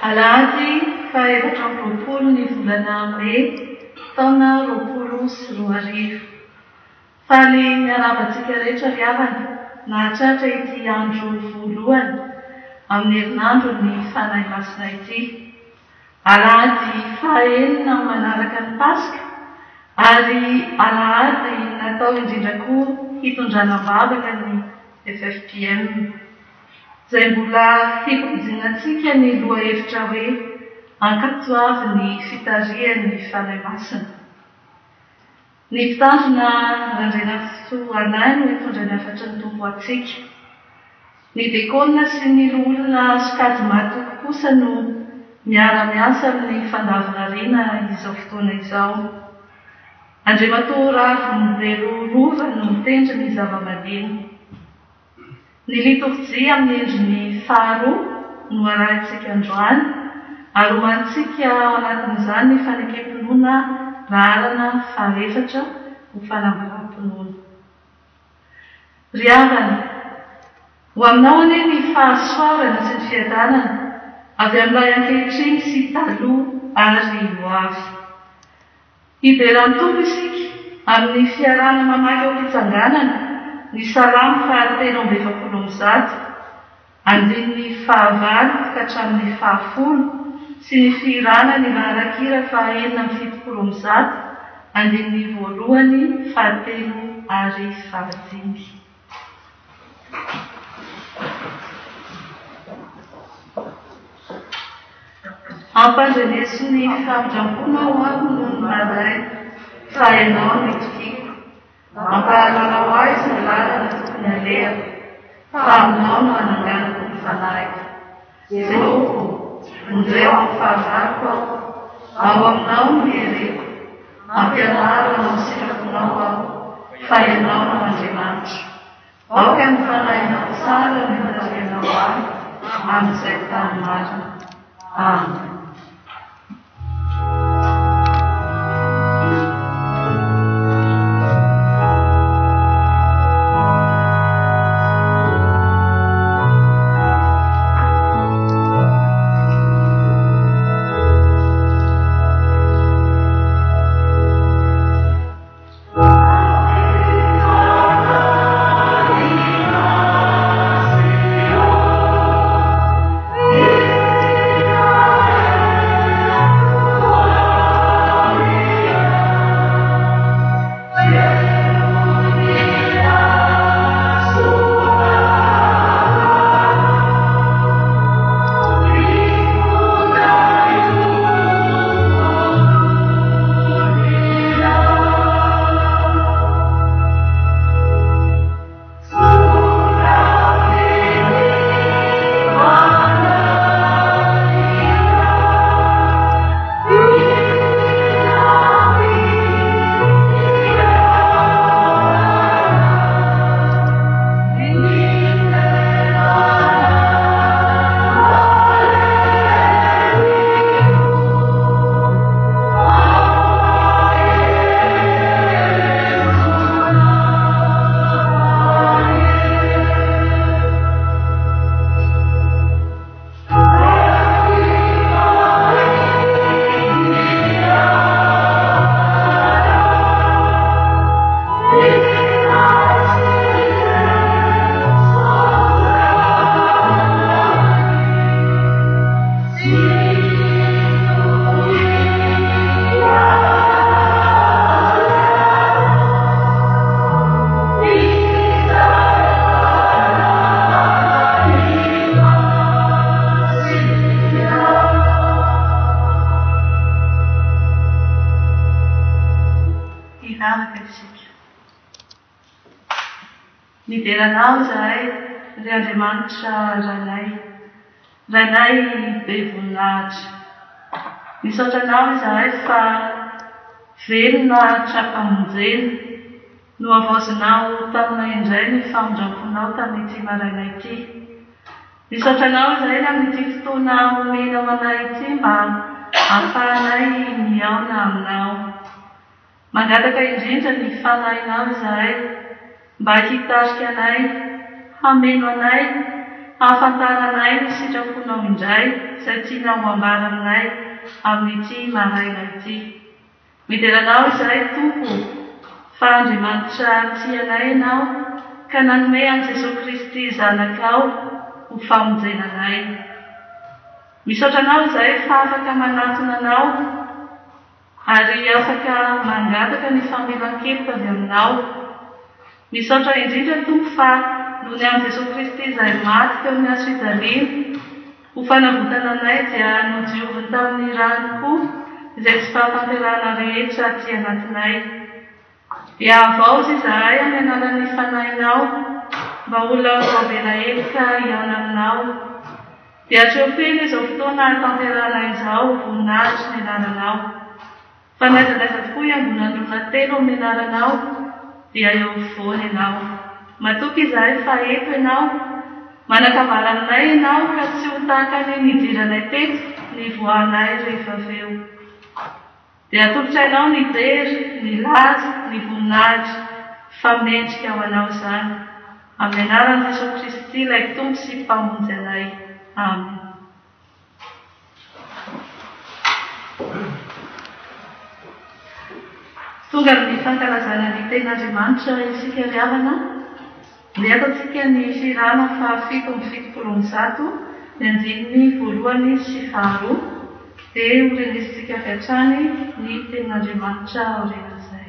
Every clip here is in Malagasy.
Alahady faha-efatra amby roapolo ny volana May taona 2024. Faly miaravantsika rehetra ry havana nahatratra ity andro voalohany amin'ny herinandro ny fanahy masina ity. Alahady faha-enina manaraka ny Pasika ary alahady natao indrindra koa hitondrana vavaka ny FFPM. Izay mbola hipodinantsika ny lohahevitra hoe ankatoavy ny fitarihan'ny fanahy masina. Ny mpitandrina Randrianasoa Anahy no hitondra ny hafatry ny tompo antsika. Ny dekona sy ny olona sokajy matoky kosa no miara-miasa amin'ny fandavarariana izao fotoana izao. Andriamatoa Ravim-belo Rova no mitendry ny zava-maneno. Ny liturjia amin'ny endriny faharoa no arahintsika androany, ary homanintsika ao anatin'izany ny fanekem-pinoana rarana faha-efatra ho fanambaram-pinoana. Ry havana, ho aminao anie ny fahasoavana sy ny fiadanana avy amin'ilay ankehitriny sy taloha ary ho avy. Hiberan'ny tompo isika amin'ny fiarahana mamaky ao am-pitsanganana ny Salamo 3:20, andininy 9 ka hatramin'ny 10 sy ny firana ny vaharakira 4:7, andininy 1, 3 ary 5. Ampandreneso ny fampindrampoana ho aho noho ny madray fa ianao no itokiko. Ampahalalao ahy sy ny lalana tokony alehako, fa aminao no ananganako ny fanahiko. Jehova, ondreo amin'ny fahavariko aho, ao aminao no hereko. Ampianaro anao sitraponao aho, fa ianao no Andriamanitra. Aoka ny fanahinao tsara ny mitarianao ahy amin'izay tany marina. Amen. Nideranao zahay ry Andriamanitra ranay be voninahitra. Misaotranao izahay fa velona trapamonjena no avaozinao taminay indray ny famindramponao tamin'ity maraina ity. Misaotranao izahay amin'ity fotoana omena anay ity mba ahafahanay miaona aminao. Mangataka indrindra ny fanahinao izahay mba hitarika anay, hameno anay hahafantaranay ny sitraponao indray izay tianao ambara aminay amin'ity maraina ity. Mideranao izahay Tompo, fa Andriamanitra tianay ianao ka nanome an'i Jesosy Kristy zanakao ho famonjenanay. Misaotra anao izahay fa afaka manatona anao ary afaka mangataka ny famelan-keloka avy aminao. Misaotra indrindra Tompo fa noho ny an'i Jesosy Kristy izay maty teo amin'ny hazo fijaliana ho fanavotana anay dia nodioviny tamin'ny rano koa izay tsy fahatanterahana rehetra aty anatinay. Dia avaozy izahay amin'ny anaran'ny fanahinao mba olona voavela heloka ihany aminao. Dia trofena izao fotoana tanterahana izao voninahitry ny anaranao. Fa naizanaiza tokoa iangonandrona telo amin'ny anaranao dia eo afovoany ianao. Matoky izahay fa eto ianao, manakavara aminay ianao ka tsy ho tahaka ny nidiranay teto ny voanay rehefa aveo. Dia atolotrainao ny bery, ny laza, ny voninahitra fa mendrika ho anao izany. Amin'ny anaran'i Jesosy Kristy ilay Tompo sy mpamonjy anay. Amen. Tonga ny fankalazana ny ten'Andriamanitra isika ry havana. Dia ataontsika ny firana fa 770 ny andininy voalohany sy faharoa dia horenesitsika avy hatrany ny ten'Andriamanitra aorinan'izay.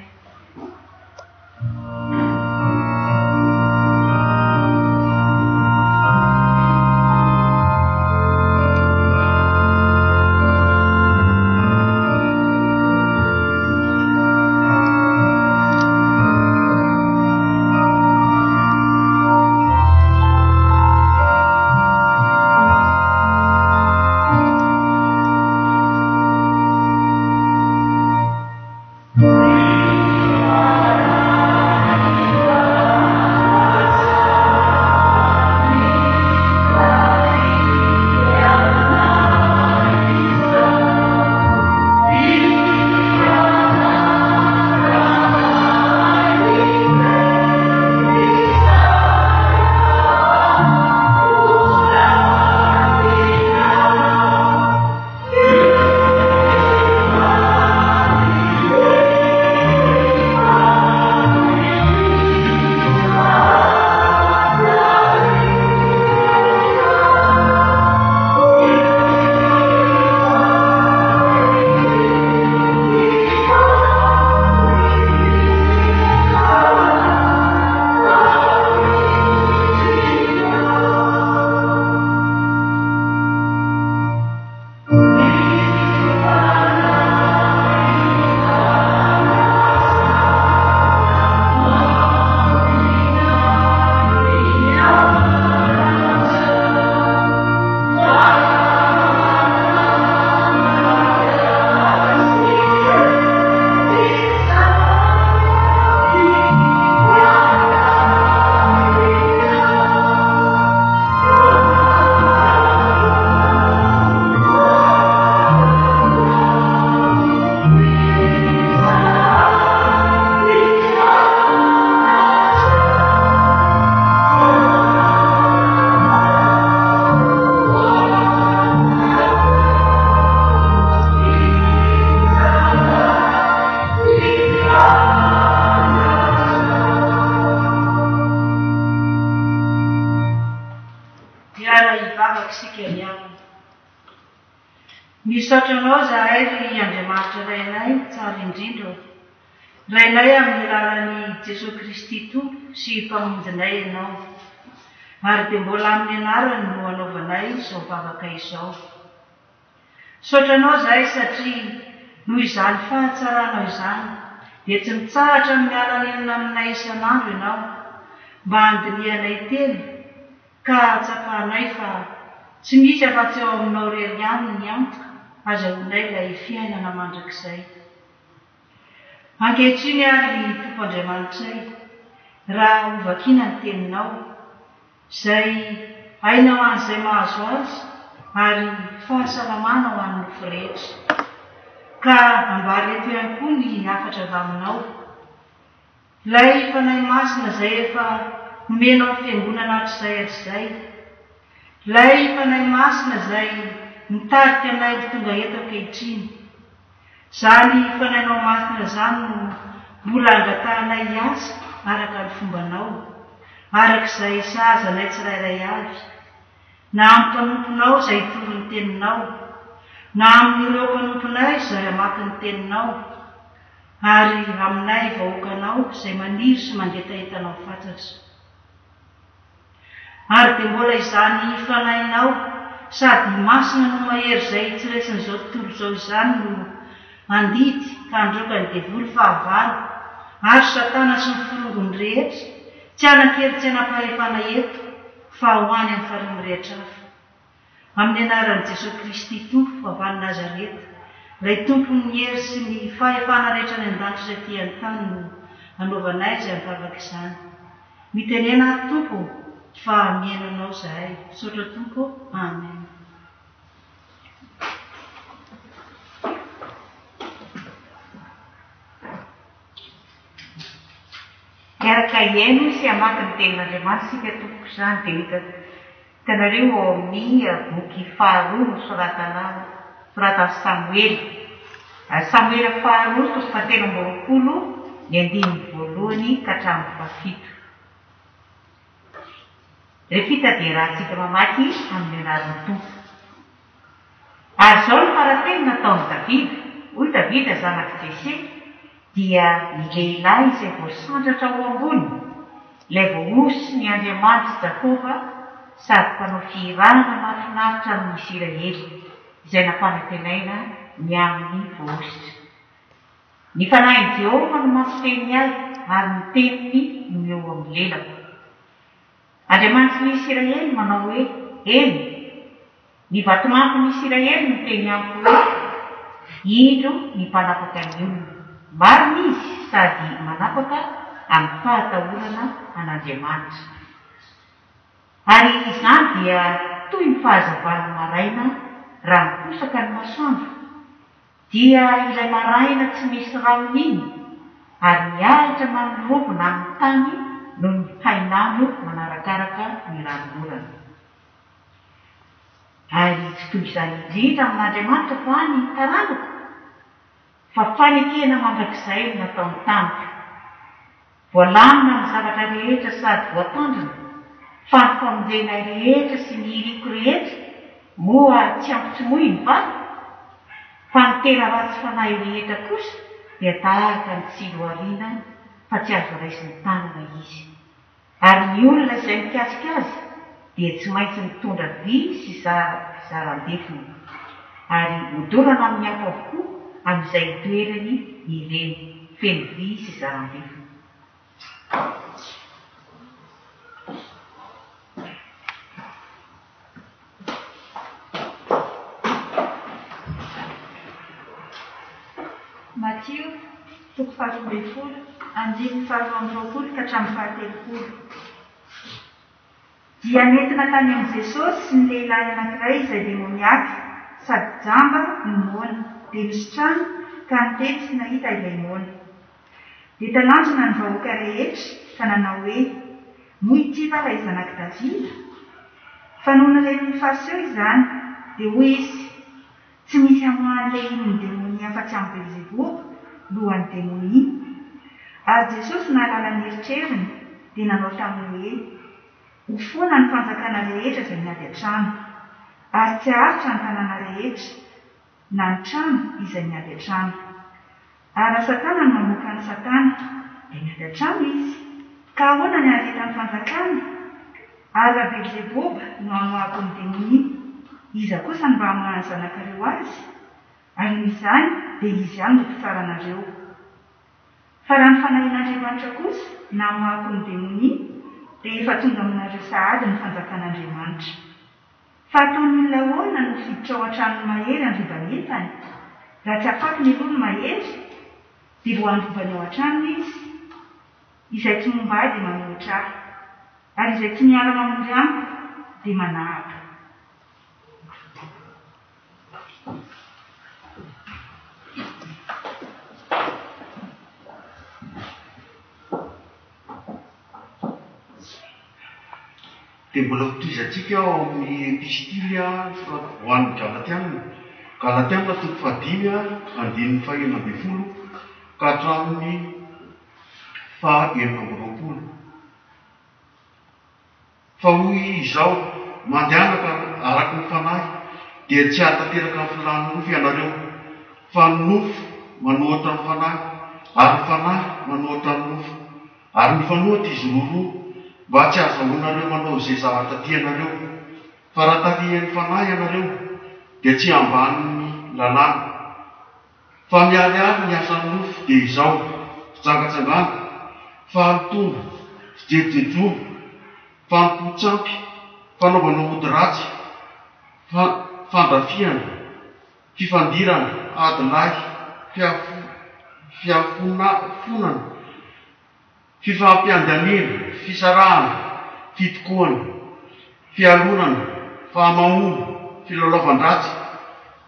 Misaotranao zahay ry Andriamanitra rainay tsara indrindra, rainay amin'ny alalan'i Jesosy Kristy Tompo sy mpamonjinay ianao, ary dia mbola amin'ny anarany no anaovanay izao vavaka izao. Saotranao zahay satria noho izany fahatsaranao izany dia tsy mitsahatra miala nenina aminay isan'andro ianao mba handinianay teny ka hatsapahanay fa tsy misy afa-tsy ao aminao rery ihany ny antoka azahoanay ilay fiainana mandrakizay. Ankehitriny ary Tompo Andriamanitray, raha hovakiana ny teninao izay hainao an'izay mahazo azy ary fahasalamana ho an'ny nofo rehetra, ka ambary eto ihany koa ny hafatra avy aminao. Ilay fanahy masina izay efa nomenao fiangonana hatr'izay hatr'izay Lay fanay masina izay mitarika anay tonga eto ankehitriny. Zany fanaynao masina zany no mbola angatahanay asa araka ny fombanao, arak'izay sahazanay tsirairay avy, na amin'ny mpanomponao izay toro ny teninao, na amin'ireo mpanomponay izay amaky ny teninao, ary aminay vahoakanao izay maniry sy mandetaentanao fatsatra. Ary dia mbola izany fanainao sady masina no mahery izay tsy resin'izao tontolo izao izany no andidy ka androka ny devoly fahavalo, ary Satana sy ny forongony rehetra tsy anankely tsy anam-pahefana eto fa ho any amin'ny farany rehetra hafa. Amin'ny anaran'i Jesosy Kristy Tompo avy any Nazareta, ilay tompony ny hery sy ny fahefana rehetra ny an-danitra izay ty an-tany no anaovanay izay mivavaka izany. Mitenena Tompo fa miainanao izahay. Misaotra Tompo. Amen. Miaraka iaino sy hamaky ny tenin'Andriamanitra sika tompoko izany dia hitanareo ao amin'ny boky faharoa no soratan'ny Samuely. Samuely faharoa toko fahatelo amby roapolo ny andininy voalohany ka hatramin'ny fahafito. Refita dia rahantsika mamaky amin'ny anaran'ny Tompo. Ary izao ny farateny nataon'i Davida. Hoy Davida zanak'i Jese dia ny lehilahy izay voasandratra ao ambony, ilay voahosy ny Andriamanitra Jakova sady mpanao firahana mahafinaritra amin'ny Israely, izay nampanantenaina ny amin'ny voahositra. Ny fanahin'i Jehova no mampiteny ahy ary ny teniny no eo amin'ny lelako. Andriamanitr'i Israely manao hoe eny, ny vatomampin'i Israely no teny amiko hoe indro ny mpanapaka ny olona. Marina izy sady manapaka amin'ny fahatahorana an'Andriamanitra. Ary izany dia toy ny fahazavana maraina raha miposaka ny masoandro, dia ilay maraina tsy misy rano iny, ary miaritra manolobona amin'ny tany noho ny hainandro manarakaraka ny ranomorana. Ary tsy toy izany indrindra amin'Andriamanitra fa ny taranaka, fa fanekena mandrakizay no nataony tamiko. Voalamina ny zavatra rehetra sady voatandrina, fa ny famonjenay rehetra sy ny iriko rehetra moa tsy ampitsomoiny va? Fa ny tena ratsy fanahy rehetra kosa dia tahaka ny tsilo ariana fa tsy azo raisiny tanana izy. Ary ny olona izay mikasika azy dia tsy maintsy mitondra vy sy zaram-befona, ary modorana amin'ny hafa avokoa amin'izay toerany ireny feno vy sy zaram-befona. Matthieu, toko 12, andininy 12 ka hatramin'ny 13. Dia nentina tany amin'i Jesosy sy ny lehilahy anankiray izay demoniaky sady jamba no moana, dia misy trano ka nitety sy nahita ilay moana. Dia talanjona ny vahoaka rehetra ka nanao hoe, moy ity va ilay zanak'i Davida? Fa noho nalemy Fariseo izany, dia hoy izy, tsy misy amoan'ilay iny ny demonia afa-tsy amin'ny Belzevoly, lohan'ny demonia. Ary Jesosy nahalala ny eritreriny dia nanao taminy hoe, ho foana ny fanjakana rehetra izay miady an-trano, ary tsy aharitra ny tanàna rehetra na ny trano izay miady an-trano. Ary Satana no mamoaka ny Satana dia miady an-trano izy. Ka ahoana ny ahareta ny fanjakana? Ary raha Belzevoly no amoahako ny demonia, iza kosa ny mba hamoahany zanakareo azy? Ary izany dia izy ihany no mpitsara anareo. Fa raha ny fanahin'Andriamanitra kosa na amoahako ny demonia, dia efa tonga aminareo sahady ny fanjakan'Andriamanitra. Fa ataony olona ahoana no fiditra ao an-tranony mahery androbany entany? Raha tsy afaky ny olona mahery, dia voan'ny vobany ao an-tranony izy, izay tsy mombady manohitra ahy, ary izay tsy miala mamory amiko dia manahaka. dia mbola hotoizantsika ao amin'ny epistily ho an'ny Galatianina. Galatianina toko 5 andininy 1 ka hatramin'ny 9. Fa hoy izao, mandehanaka araky ny fanahy dia tsy hatateraka ny filany nofo ianareo, fa ny nofo manohatra ny fanahy, ary ny fanahy manohatra ny nofo, ary ny fanohatra izy roa mba tsy azahoanareo manao izay zavatra tianareo. Fa raha tarihan'ny fanahy ianareo dia tsy ambanin'ny lalàna. Fa miariary ny asan'ny nofo dia izao: fitsangatsangana, fahalotona, fijejojoana, fampotsampy, fanaovana ody ratsy, fandrafiana, fifandirana, adilahy, fiafonana, fifampiandaniana, fisarahana, fitokoana, fialonana, fahamahoana, filalaovan-dratsy.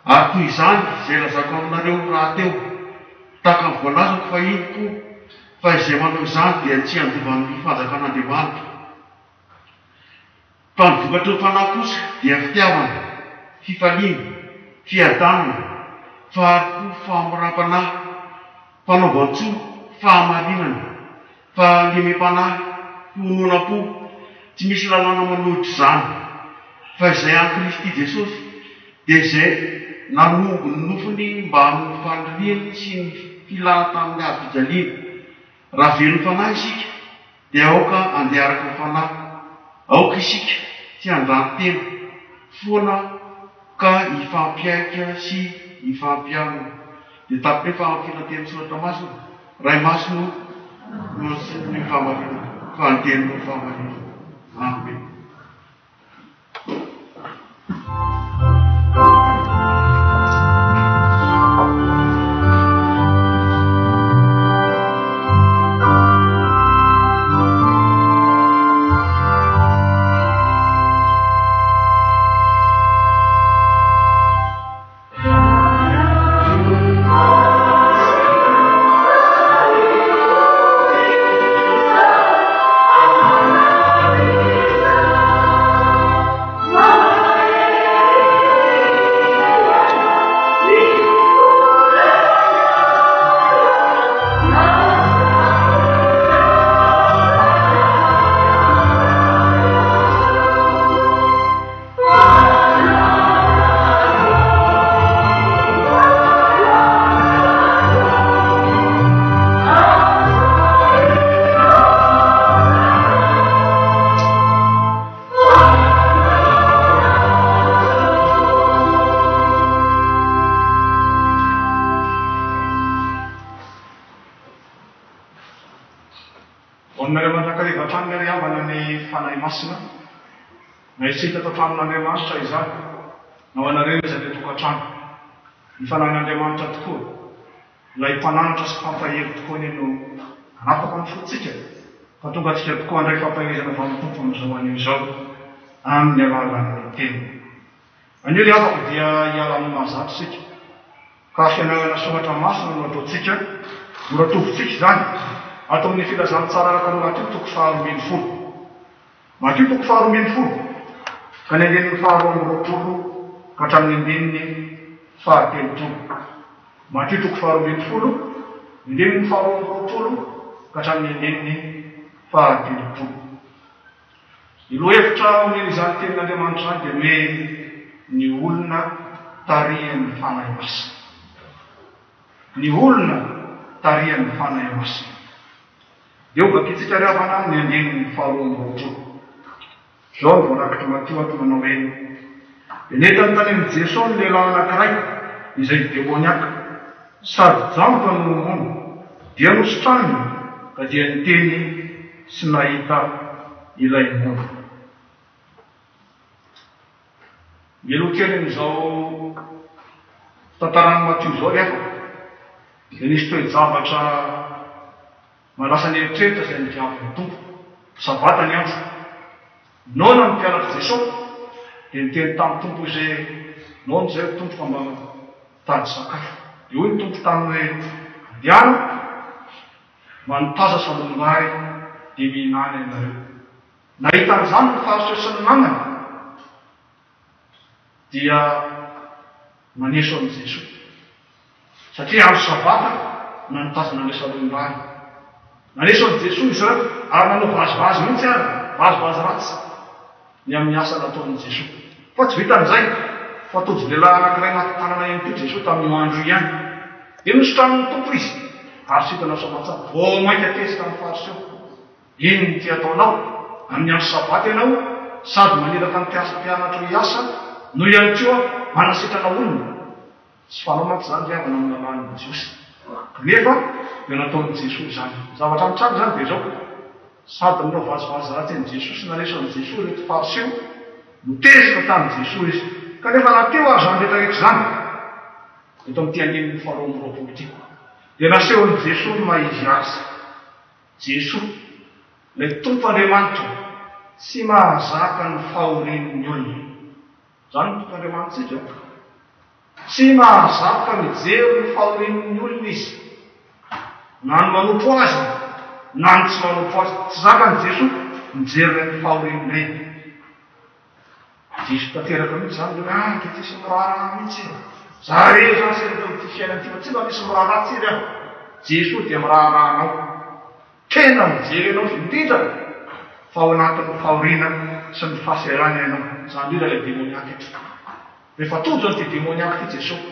Ary toy izany izay lazako aminareo raha teo, tahaka ny voalazako fahiny koa, fa izay manao izany dia tsy andovan'ny fanjakan'Andriamanitra. Fa ny vokatry ny fanahy kosa dia fitiavana, fifaliana, fiadanana, faharoa, fahamoram-panahy, fanaovan-tsoa, fahamarinana, fahalemem-panahy, fiononam-po. Tsy misy lalàna manohitra izany, fa izay an'i Kristy Jesosy dia izay nanombo ny nofony mba amin'ny faniriany sy ny filana tamin'ny hahavijaliana. Raha velon'ny fanahy isika dia aoka andeha araka ny fanahy, aoka isika tsy handany tena foana ka hifampiaika sy hifampianana. Dia tapiteny famafina teny soratra masina, ray masino ny famarina, fa anteny ny famarina. Amen. Naisika tatramin'Andriamanitra izany, nao anareo izay ilay tokantrano. Ny fanahin'Andriamanitra tokoa, ilay mpananatra sy fampahely tokoa no anapaka ny fotsika, fa tonga antsika tokoa andray fampahezana avy amin'ny Tompo amin'izao anio izao amin'ny alalan'ny teny. Anio ilay afaka dia hiala-ny mahazatra isika, ka fianarana soratra masina no ataontsika, no ratovintsika izany atao amin'ny filazany tsara araka no Matio toko 2:20. Matio toko 2:20. Ka ny andinin'ny 2:20 ka hatramin'ny andininy 3:30. Matio toko 2:20, andininy 2:20 ka hatramin'ny andininy 3:30. Ny lohevitra omen'izany tenin'Andriamanitra izany dia hoe ny olona tarihan'ny fanahy masina. Ny olona tarihan'ny fanahy masina. Dia ovakitsika ravana ny andininy 2:20. Zao ny voarakitra Matio ato manao hoe: enetany tany amin'ny Jesosy ny lehilahy anankiray izay demoniaka, sady janto no nomono, dia nosotraniny ka dia niteny sy nahita ilay mono. Melo kely amin'izao tantarany Matio zao rehefa dia nisy toe-javatra malasa ny eritreritra izay nitiavin'ny Tompo. Sabata ny andro, nona ny mpianatra Jesosy dia niteny tamin'ny Tompo izay nona izay Tompo fa mba tady sakafo. Dia hoy ny Tompo taminy hoe: andiana, manotaza salomongary dia mihinany ianareo. nahitan'izany ny fariseo sy ny namany dia maneso amin'i Jesosy satria andro sabata na nitazana lesaroim-bany naneso amin'i Jesosy izy ireo ary nanao vazivazy mihitsy ary vazivazy ratsy ny amin'ny asa nataon'i Jesosy fa tsy vitan'izay fa tojo lehilahy anankiray anaty tanana ihany koa Jesosy tamin'io andro ihany dia nosotranin'ny tompo izy ary sitanao samatsara vao mainka tesika amin'ny fariseo iny ny ty ataonao amin'ny andro sabata ianao sady maniraka ny mpianatra hiasa no ihany koa manasitrana olona tsy fanao mantsy zany riavana amin'ny lalàn'i Jesosy kanefa dia nataon'i Jesosy zany zavatra mitrano zany dia zao sady minao vazivazy ratsy an'i Jesosy naneso an'i Jesosy reto fariseo no tezika tamin'i Jesosy izy kanefa nateo ary zany rehetrarehetra zany eto amin'ity andinin'ny faharoa amby roapolo ity dia nasehon'i Jesosy maizy azy Jesosy ilay tompo Andriamanitra tsy mahazaka ny fahorian'ny olona zany tompo Andriamanitra izy tsy mahazaka mijery ny fahorian'ny olona izy na ny manompo azy na ny tsy manompo azy tsy zakany Jesosy mijery ny fahorian'ny reny Jesosy tanteraka mihitsy zany dia ty tsy miraharaha mihitsy zare zany serety fiainany ty fa tsy mba misy miraharaha tsiry aho Jesosy dia miraharahanao tena mijery ianao indrindra fa ao anatin'ny fahoriana sy ny fahaserana ianao zany io ilay demoniaky rehefa tojo an'ity demoniaky ty Jesosy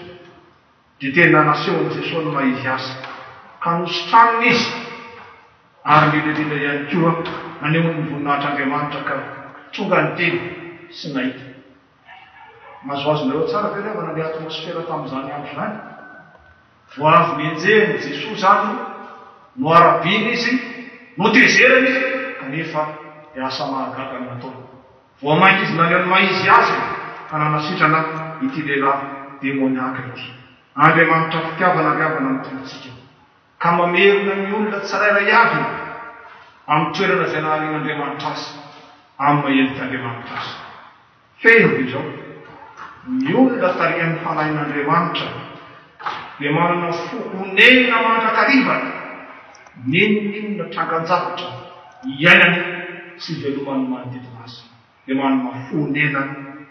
dia tena nasehon'i Jesosy ny maizy azy ka nosotraniny izy ary lilelila ihany koa nanehoan'ny voninahitry'Andriamanitra ka tonga ny teny sy nahita mazoazonareo tsara ve rehefa nandeha atmosfera tamin'izany andro zany vao avy mienjehny Jesosy zany no arabiny izy no tezerany izy kanefa dia asa mahagaga ny nataony vao mainka izy naneo ny maizy azy ka nanasitrana ity lehilahy demoniaka ity Andriamanitra fitiavana riavana mitontsika ka mamerina ny olona tsirairay avy amin'ny toerana izay nahalian'Andriamanitra azy amin'ny mahelik'Andriamanitra azy feno dia zao ny olona tarihan'ny fanahin'Andriamanitra dia manana fokonena mandrakariva ninonina trangan-javatra iainany sy velomany manodidina azy dia manana fonena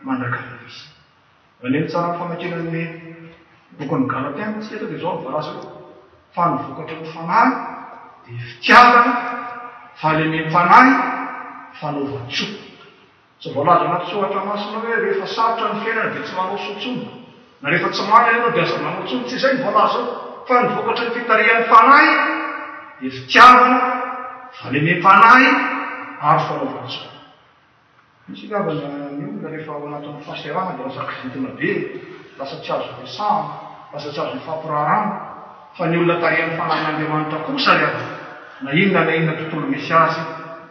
mandrakariva izy maneny tsara ny famakinan'ny bokon'ny Galatiana tsy eto dia zao nyvoalaza fa ny vokatra ny fanahy dia fitiavana fahalemeny fanahy fanaovan-tsoa tsy voalaza anaty soratra masina hoe rehefa sarotra ny fiainana dia tsy manao sotsony na rehefa tsy mana ianao dia aza manao tsony tsy izay ny voalaza fa ny vokatra ny fitarihan'ny fanahy dia fitiavana fahalemeny fanahy ary fanaovan-tsoa misy gavana ny olona rehefa ao anatin'ny fahaserana dia lasa kizitina be lasa tsy azo vesana lasa tsy azo ifampirarana fa ny olona tarihan'ny fanahin'Andriamanitra kosa riava na inona na inona tontolo misy azy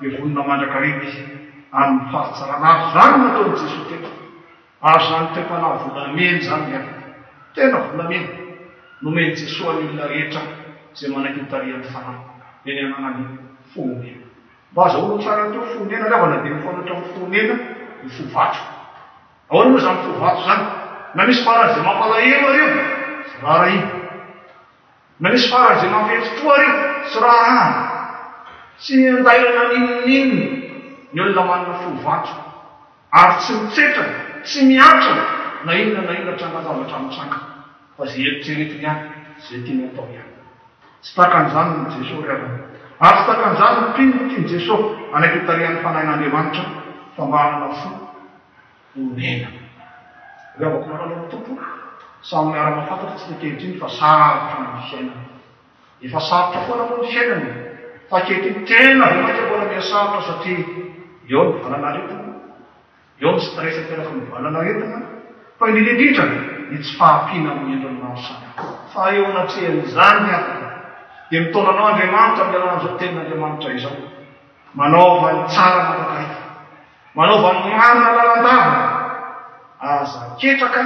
dia vonona mandrakariva izy amin'ny fahatsarana azy zany nataon'i Jesosy teto ary zany te-panahy volameny zany riava tena volameny nomeny Jesosy any olona rehetra izay manaiky ny tarihan'ny fanahy eny ananany fonena mba azahoana tsara teo fonena riavana dia mifanatra amin'ny fonena ny fovatro ahoana moa zany fovatro zany na misy farany izay mampalahelo areo sy rara iny na misy farany izay mampetsotoa areo sy rara tsy andailana ninonino ny olona manana fovatro ary tsy mitsetra tsy miatra na inona trangan-javatra mitsanga fa zay eritreretiny ihany zay tiany atao ihany tsy takan'izany ny Jesosy riavana ary tsy takan'izany ny mpino tiany Jesosy anaiky tarihan'ny fanahin'Andriamanitra fa mba hanana fo onena riavako manalao tompo samy miara-mafantatry tsy tekehitriny fa sarotra ny fiainana efa sarotra foana moa ny fiainana fa kehitriny tena ve maika mbola miasarotra satria eo ny valanaretina eo ny stress teraka ny valanaretina fa indrindrindrindra ny tsy fahampiana amin'ny endrony maro samy fa eo anatrehan'izany afaka dia mitaonanao Andriamanitra amin'ny alan'izao tenin'Andriamanitra izao manaova ny tsara mandrakariva manaova ny marina lalandava aza ketraka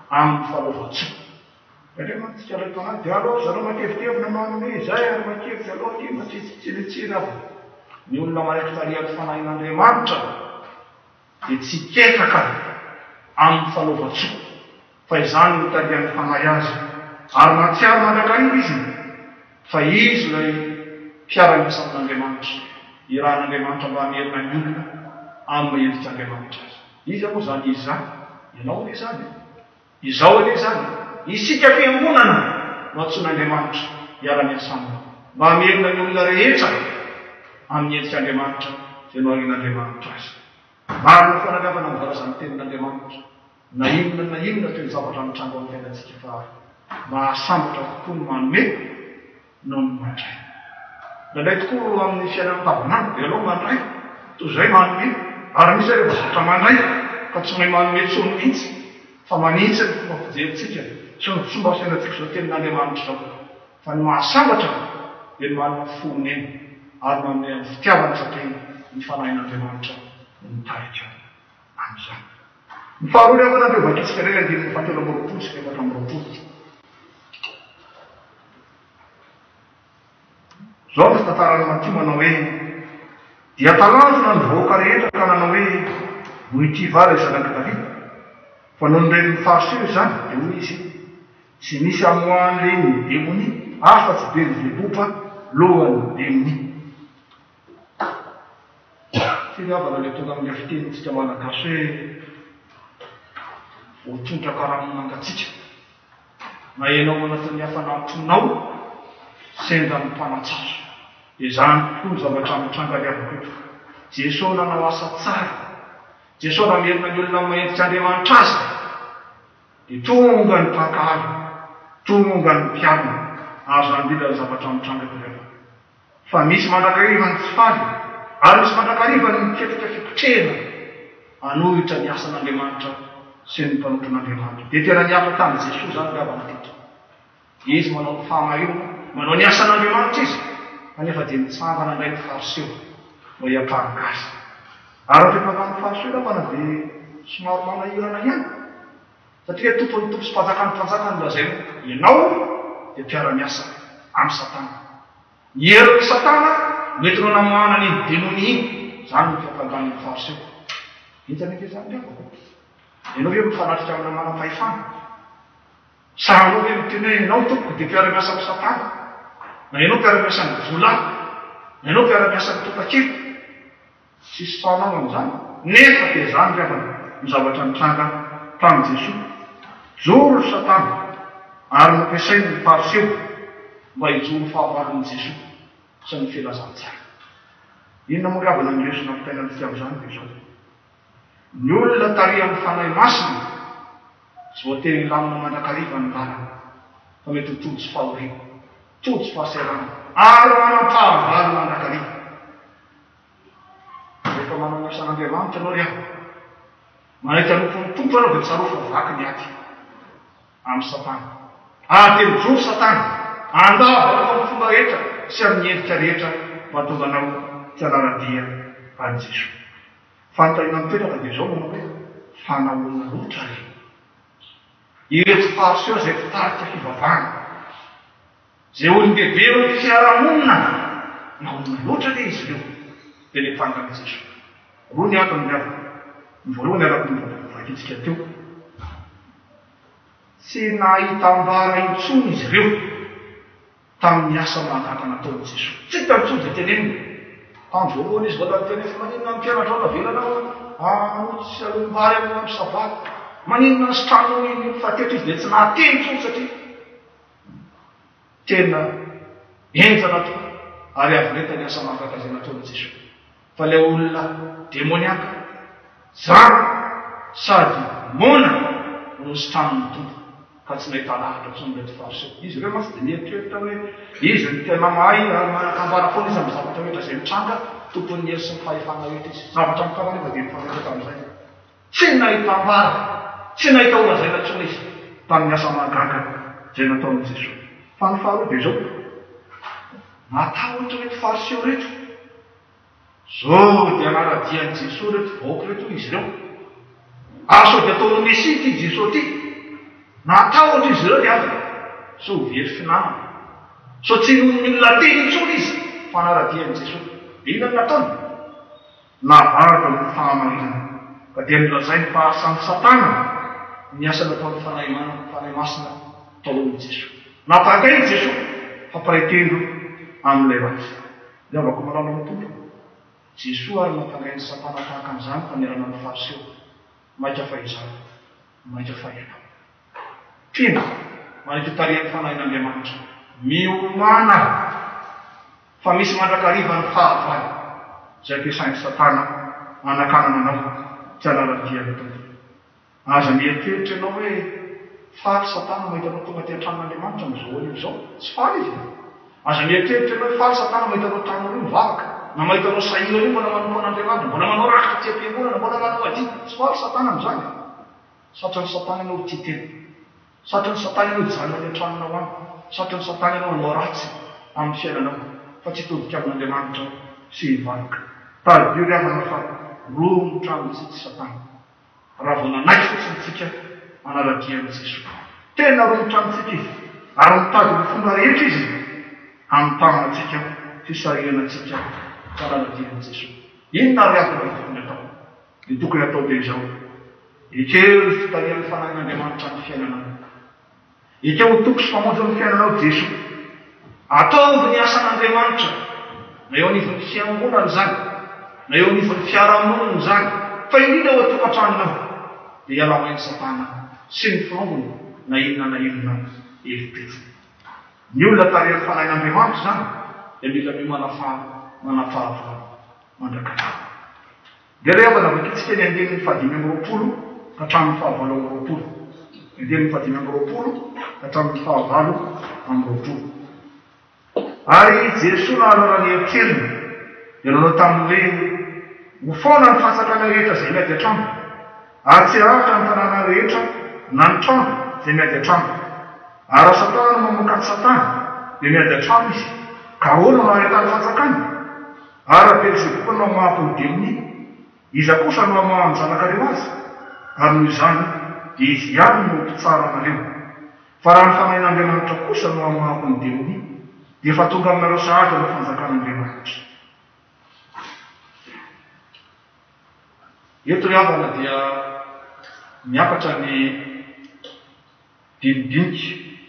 amin'ny fanaovan-tsoa Andriamanitra ilay tanahy dia aloha zareo makevitevina manome izay ary makevitra aloha ty matsitsitsiritsira avo ny olona maraiky tarihan'ny fanahin'Andriamanitra dia tsy ketraka amin'ny fanaovan-tsoa fa izany no tarihan'ny fanahy azy ary matsiary mandrakariva izy fa izy ilay mpiara-miasa amin'Andriamanitra iran'Andriamanitra mba hamerina ny olona amin'ny mahevitr'Andriamanitra azy. Iza moa zany izy zany? Ianao anie zany. Izao anie zany. Isika fiangonana no antsoin'Andriamanitra hiara-miasa aminy. Mba hamerina ny olona rehetra amin'ny hevitr'Andriamanitra izay no arian'Andriamanitra azy. Maro ny fanagavana mivarazan'ny tenin'Andriamanitra. Na inona toy ny zavatra mitrango amin'ny fiainantsika fa mba hasambatra kokoa ny manome no ny mandray. Nandray tokoa amin'ny fiainana andavanandro dia aloha mandray toy izay manome ary misy rehefa zavatra mandray ka tsy mahay manome tsony mihitsy fa manitsy ny fomba fijerentsika sy ny fomba fiainantsika izao tenin'Andriamanitra zao fa ny mahasambatra dia ny manana foneny ary manome amin'ny fitiavana satria ny fanahin'Andriamanitra no mitarika amin'izany. Ny faharoa rehefa nandreo vakitsika iray andininy fahatelo amby roapolo sy efatra amby roapolo. Zao ny tantarany Maty manao hoe dia talanjona ny voaka rehetra ka nanao hoe noho ity vary zanaka Davida fa noho ny reniny fariseo izany dia hoy izy tsy misy amoan'ireny demoni afa-tsy Belzebuba lohan'ny demoni. Firiavana ilay tonga amin'ny fitenitsika malagasy hoe voatondraka ramonangatsika na ianao anatin'ny hafanamponao sendra ny mpanatsara. Izany tokoa zavatra mitranga liavako eto. Jesosy nanao asa tsara. Jesosy namerina ny olona mahevitr'Andriamanitra azy dia tonga ny mpankahary, tonga ny mpiavina azo andila ny zavatra mitranga eto liavako. Fa misy mandrakariva ny tsy faly ary misy mandrakariva ny miketrika fikotrehana anohitra ny asan'Andriamanitra sy ny mpanorotran'Andriamanitra. Dia tena niasa tamin'i Jesosy zany liavana teto. Izy manao ny fahamarinana, manao ny asan'Andriamanitra izy. Kanefa dia mitsangana indray ny fariseo mba hiakarika azy. Ary rehefa magnano fariseo lavana dia somary manahirana ihany. Satria tompony tompo sy mpanjakany mpanjaka ny lazaina. Ianao dia mpiara-miasa amin'ny Satana. Ny herin'ny Satana mety no namoahana ny demoni iny. Zany ny fiakangan'ny fariseo. Hitany ke zany liavako. Ianao hoe mifanatrika amina manam-pahefana. Sa anao hoe miteny hoe ianao tompoko dia mpiara-miasa amin'ny Satana. Na ianao mpiara-miasa ny volana, na ianao mpiara-miasa ny topa-kely. Tsisy fanao amin'izany. Nefa dia zany liavana ny zavatra mitranga tamin'i Jesosy. Joro ny Satana ary nampiasainy ny fariseo mba hijoro fahavalon'i Jesosy sy ny filazantsara. Inona moa ravana ny Jesosy nampitainantsika amin'izany dia izao. Ny olona tarihan'ny fanahy masina tsy voatery lamina mandrakariva ny lalana fa mety ho tojo fahoriana, tojo fahaserana ary manam-pahavalo mandrakariva. Rehefa manao ny asan'Andriamanitra ianao ry aho, manaiky anopon'ny tompo ianao dia tsarofa vaky ny aty amin'ny Satana. Dia mijoro Satana andava amin'ny fomba rehetra sy amin'ny endrika rehetra mahatonga anao tianaradia an'i Jesosy. Fanontaniana mipetraka dia izao manao hoe fanahoana loatra re. Ireto fariseo izay fitarika fivavahana. Izay olon-dehibe eo ny fiarahamonina nahoana loatra le izy ireo. Dia ny mpangana Jesosy. Roa ny antony miavaka. Ny voalohany araka ny vakitsika teo. Tsy nahita ambara intsony izy ireo tamin'ny asa mahagaga nataon'i Jesosy. Tsy hita intsony izay teneniny. Tamin'ny voalohany izy vao teny efa maninona ny mpianatra ao navelana anotsy sy alombary amin'ny sabato. Maninona ny sitrano iny fatetra izy dia tsy nahateny intsony satria tena enjana tokoa ary avoleta ny asa mahagaga izay nataon'i Jesosy. Fa ilay olona demoniaka, zara sady mona no sitranony tompo ka tsy nahita lahatra intsony ilay fariseo. Izy ireo masy dia mieritreritra hoe izy ny tena mahay ary manakambara foana izy amin'ny zavatra rehetra izay mitranga tompon'ny hery sy ny fahefana rehetra izy. Zavatra mikanefa dia mifaneraka amin'izay. Tsy nahita ambara, tsy nahita olazaina intsony izy tamin'ny asa mahagaga izay nataon'i Jesosy. Fa ny faharoa dia izao, matahotra reto fariseo reto. Zao dia anaradian'i Jesosy reto vahoaka reto izy ireo. Sao dia ataony Mesia ity Jesosy ity. Natahotra izy ireo dia avy. So very finanana. So tsy olona teny intsony izy fa anaradian'i Jesosy. Inona ny nataony? Navaraka ny fahamarinana. Ka dia nilazainy fa asan'ny Satana ny asa nataon'ny fanahy masina taon'i Jesosy. Napakay Jesosy fa praitendro amin'ilay ratsy. Liavako malala ny tompo. Jesoa ary nampangany Satana tahaka an'izany fanerana ny fariseo. Maika fahizana, maika fahina. Tena manaiky tarihan'ny fanahin'Andriamanitra. Miomana fa misy mandrakariva ny fahavalo izay ampiasain'ny Satana anakanana anao tsy alala-diany tompo. Aza mieritreritra ianao hoe faly Satana mahita anao tonga ty an-tranon'Andriamanitra amin'izao io zao, tsy faly izy. Aza mieritreritra ianao hoe faly Satana mahita anao tranon'io mivavaka, na mahita anao sahira io mbona manompo an'Andriamanitra, mbona manao rakitra ty am-piangonana, mbona manao adia, tsy faly Satana amin'izany. Satria ny Satana ianao tia tena. Satria ny Satana ianao hijanona any an-tranonao any. Satria ny Satana ianao hanao ratsy amin'ny fiainanao fa tsy todika amin'Andriamanitra sy hivaroka. Tadio ry havana fa romotra amintsika Satana. Raha vao nanaiky fotsiny tsika anala-dian'i Jesoa. Tena romotra amintsika izy. Ary mitady ny fomba rehetra izy amin'ny tanantsika fisarianantsika tsy anala-dian'i Jesoa. Inona ry havana tokony atao? Ny tokony atao dia izao. Ekeo ny fitarian'ny fanahin'Andriamanitra amin'ny fiainanao. Ekeo ho toko sy famonjy ny fiainanao Jesoa. Ataovy ny asan'Andriamanitra, na eo anivon'ny fiangonana zany, na eo anivon'ny fiarahamonina zany, fa indrindra ao an-tokantranonao dia ialamain'ny Satana sy ny firaongony na inona hevitetsiny. Ny olona tarihan'ny fanahin'Andriamanitra zany dia mila manafahavalo mandrakatao. Dia rehefa navakitsika ny andenin'ny 520 ka hatramin'ny 720. Andenin'ny 520 ka hatramin'ny 720. Ary Jesoa nahalala ny hevitseriny dia nanao tamin'ilay ho foana ny fahatsakana rehetra izay miady an-trano. Ary tsy aratra ny tanàna rehetra na ny trano izay miady an-trano. Ary Satana no mamoakaty Satana dia miady an-trano izy. Ka ahoana no ahitany fahatsakana? Ary Beelzebula no hamampy ny demony, iza kosa no hamaha ny zanakareo azy. Ary noho izany dia izy ihany no mpitsara anareo. Fa raha ny fanahin'Andriamanitra kosa no hamampy ny demony, dia efa tonga aminareo sahatra ny fanjakan'Andriamanitra. Eto ry havana dia miakatra ny dinidinika,